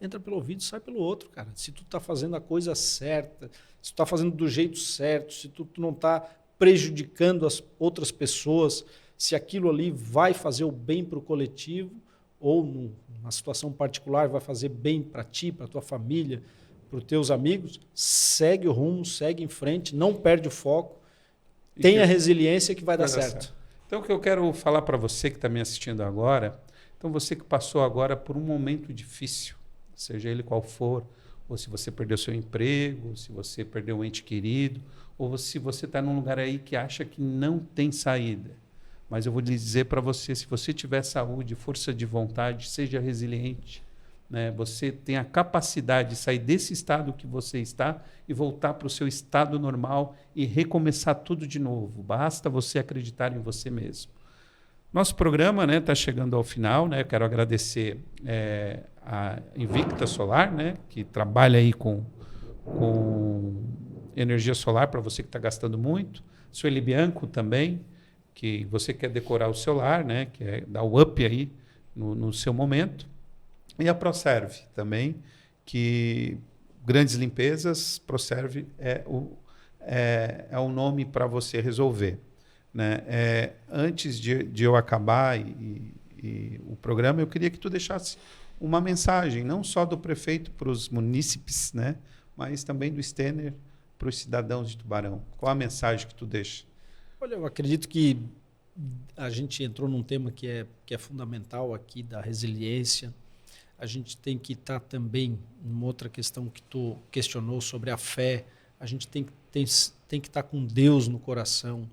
Entra pelo ouvido e sai pelo outro, cara. Se tu está fazendo a coisa certa, se tu está fazendo do jeito certo, se tu não está prejudicando as outras pessoas, se aquilo ali vai fazer o bem para o coletivo, ou numa situação particular vai fazer bem para ti, para tua família, para os teus amigos, segue o rumo, segue em frente, não perde o foco, tenha resiliência que vai dar certo. Então, o que eu quero falar para você que está me assistindo agora, então você que passou agora por um momento difícil, seja ele qual for, ou se você perdeu seu emprego, se você perdeu um ente querido, ou se você está num lugar aí que acha que não tem saída. Mas eu vou dizer para você, se você tiver saúde, força de vontade, seja resiliente, né? Você tem a capacidade de sair desse estado que você está e voltar para o seu estado normal e recomeçar tudo de novo. Basta você acreditar em você mesmo. Nosso programa, né, está chegando ao final, né? Eu quero agradecer a Invicta Solar, né, que trabalha aí com energia solar para você que está gastando muito. Sueli Bianco também, que você quer decorar o seu lar, né, que é dar o up aí no seu momento. E a ProServe também, que grandes limpezas, ProServe é o nome para você resolver. Né? Antes de eu acabar e o programa, eu queria que tu deixasse uma mensagem, não só do prefeito para os munícipes, né? Mas também do Stenner para os cidadãos de Tubarão. Qual a mensagem que tu deixa? Olha, eu acredito que a gente entrou num tema que é fundamental aqui, da resiliência. A gente tem que estar também numa outra questão que tu questionou sobre a fé. A gente tem que estar com Deus no coração.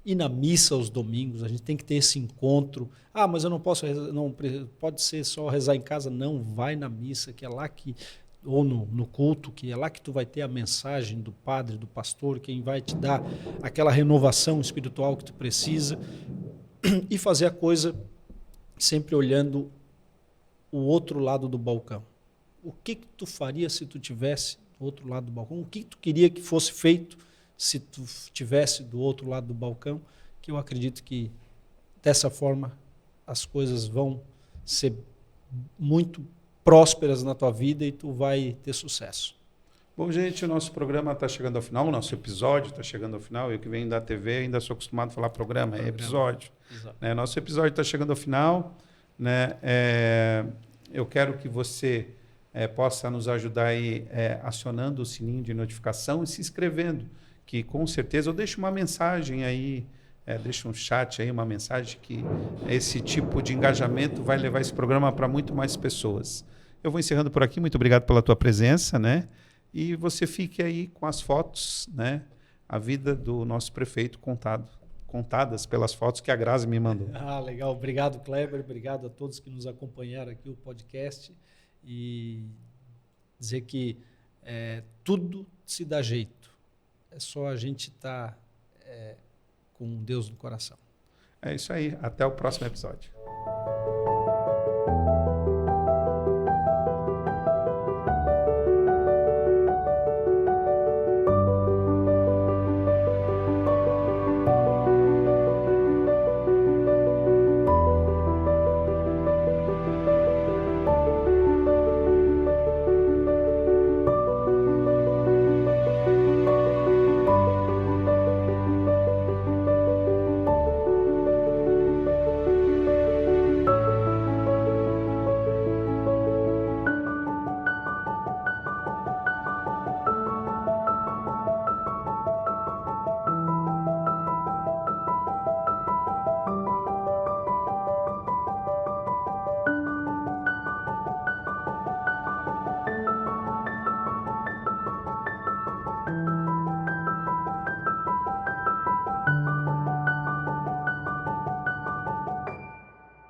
Ir na missa aos domingos, a gente tem que ter esse encontro. Ah, mas eu não posso rezar, não pode ser só rezar em casa. Não, vai na missa, que é lá que, ou no culto, que é lá que tu vai ter a mensagem do padre, do pastor, quem vai te dar aquela renovação espiritual que tu precisa, e fazer a coisa sempre olhando o outro lado do balcão. O que tu faria se tu tivesse do outro lado do balcão? O que tu queria que fosse feito se tu estivesse do outro lado do balcão? Que eu acredito que dessa forma as coisas vão ser muito prósperas na tua vida e tu vai ter sucesso. Bom, gente, o nosso programa está chegando ao final, o nosso episódio está chegando ao final. Eu que venho da TV ainda sou acostumado a falar programa, é episódio. Né? Nosso episódio está chegando ao final. Né? Eu quero que você possa nos ajudar aí acionando o sininho de notificação e se inscrevendo, que com certeza eu deixo uma mensagem aí, deixo um chat aí, uma mensagem que esse tipo de engajamento vai levar esse programa para muito mais pessoas. Eu vou encerrando por aqui, muito obrigado pela tua presença, né? E você fique aí com as fotos, né? A vida do nosso prefeito contadas pelas fotos que a Grazi me mandou. Ah, legal. Obrigado, Kleber. Obrigado a todos que nos acompanharam aqui o podcast. E dizer que tudo se dá jeito. É só a gente estar com Deus no coração. É isso aí. Até o próximo episódio.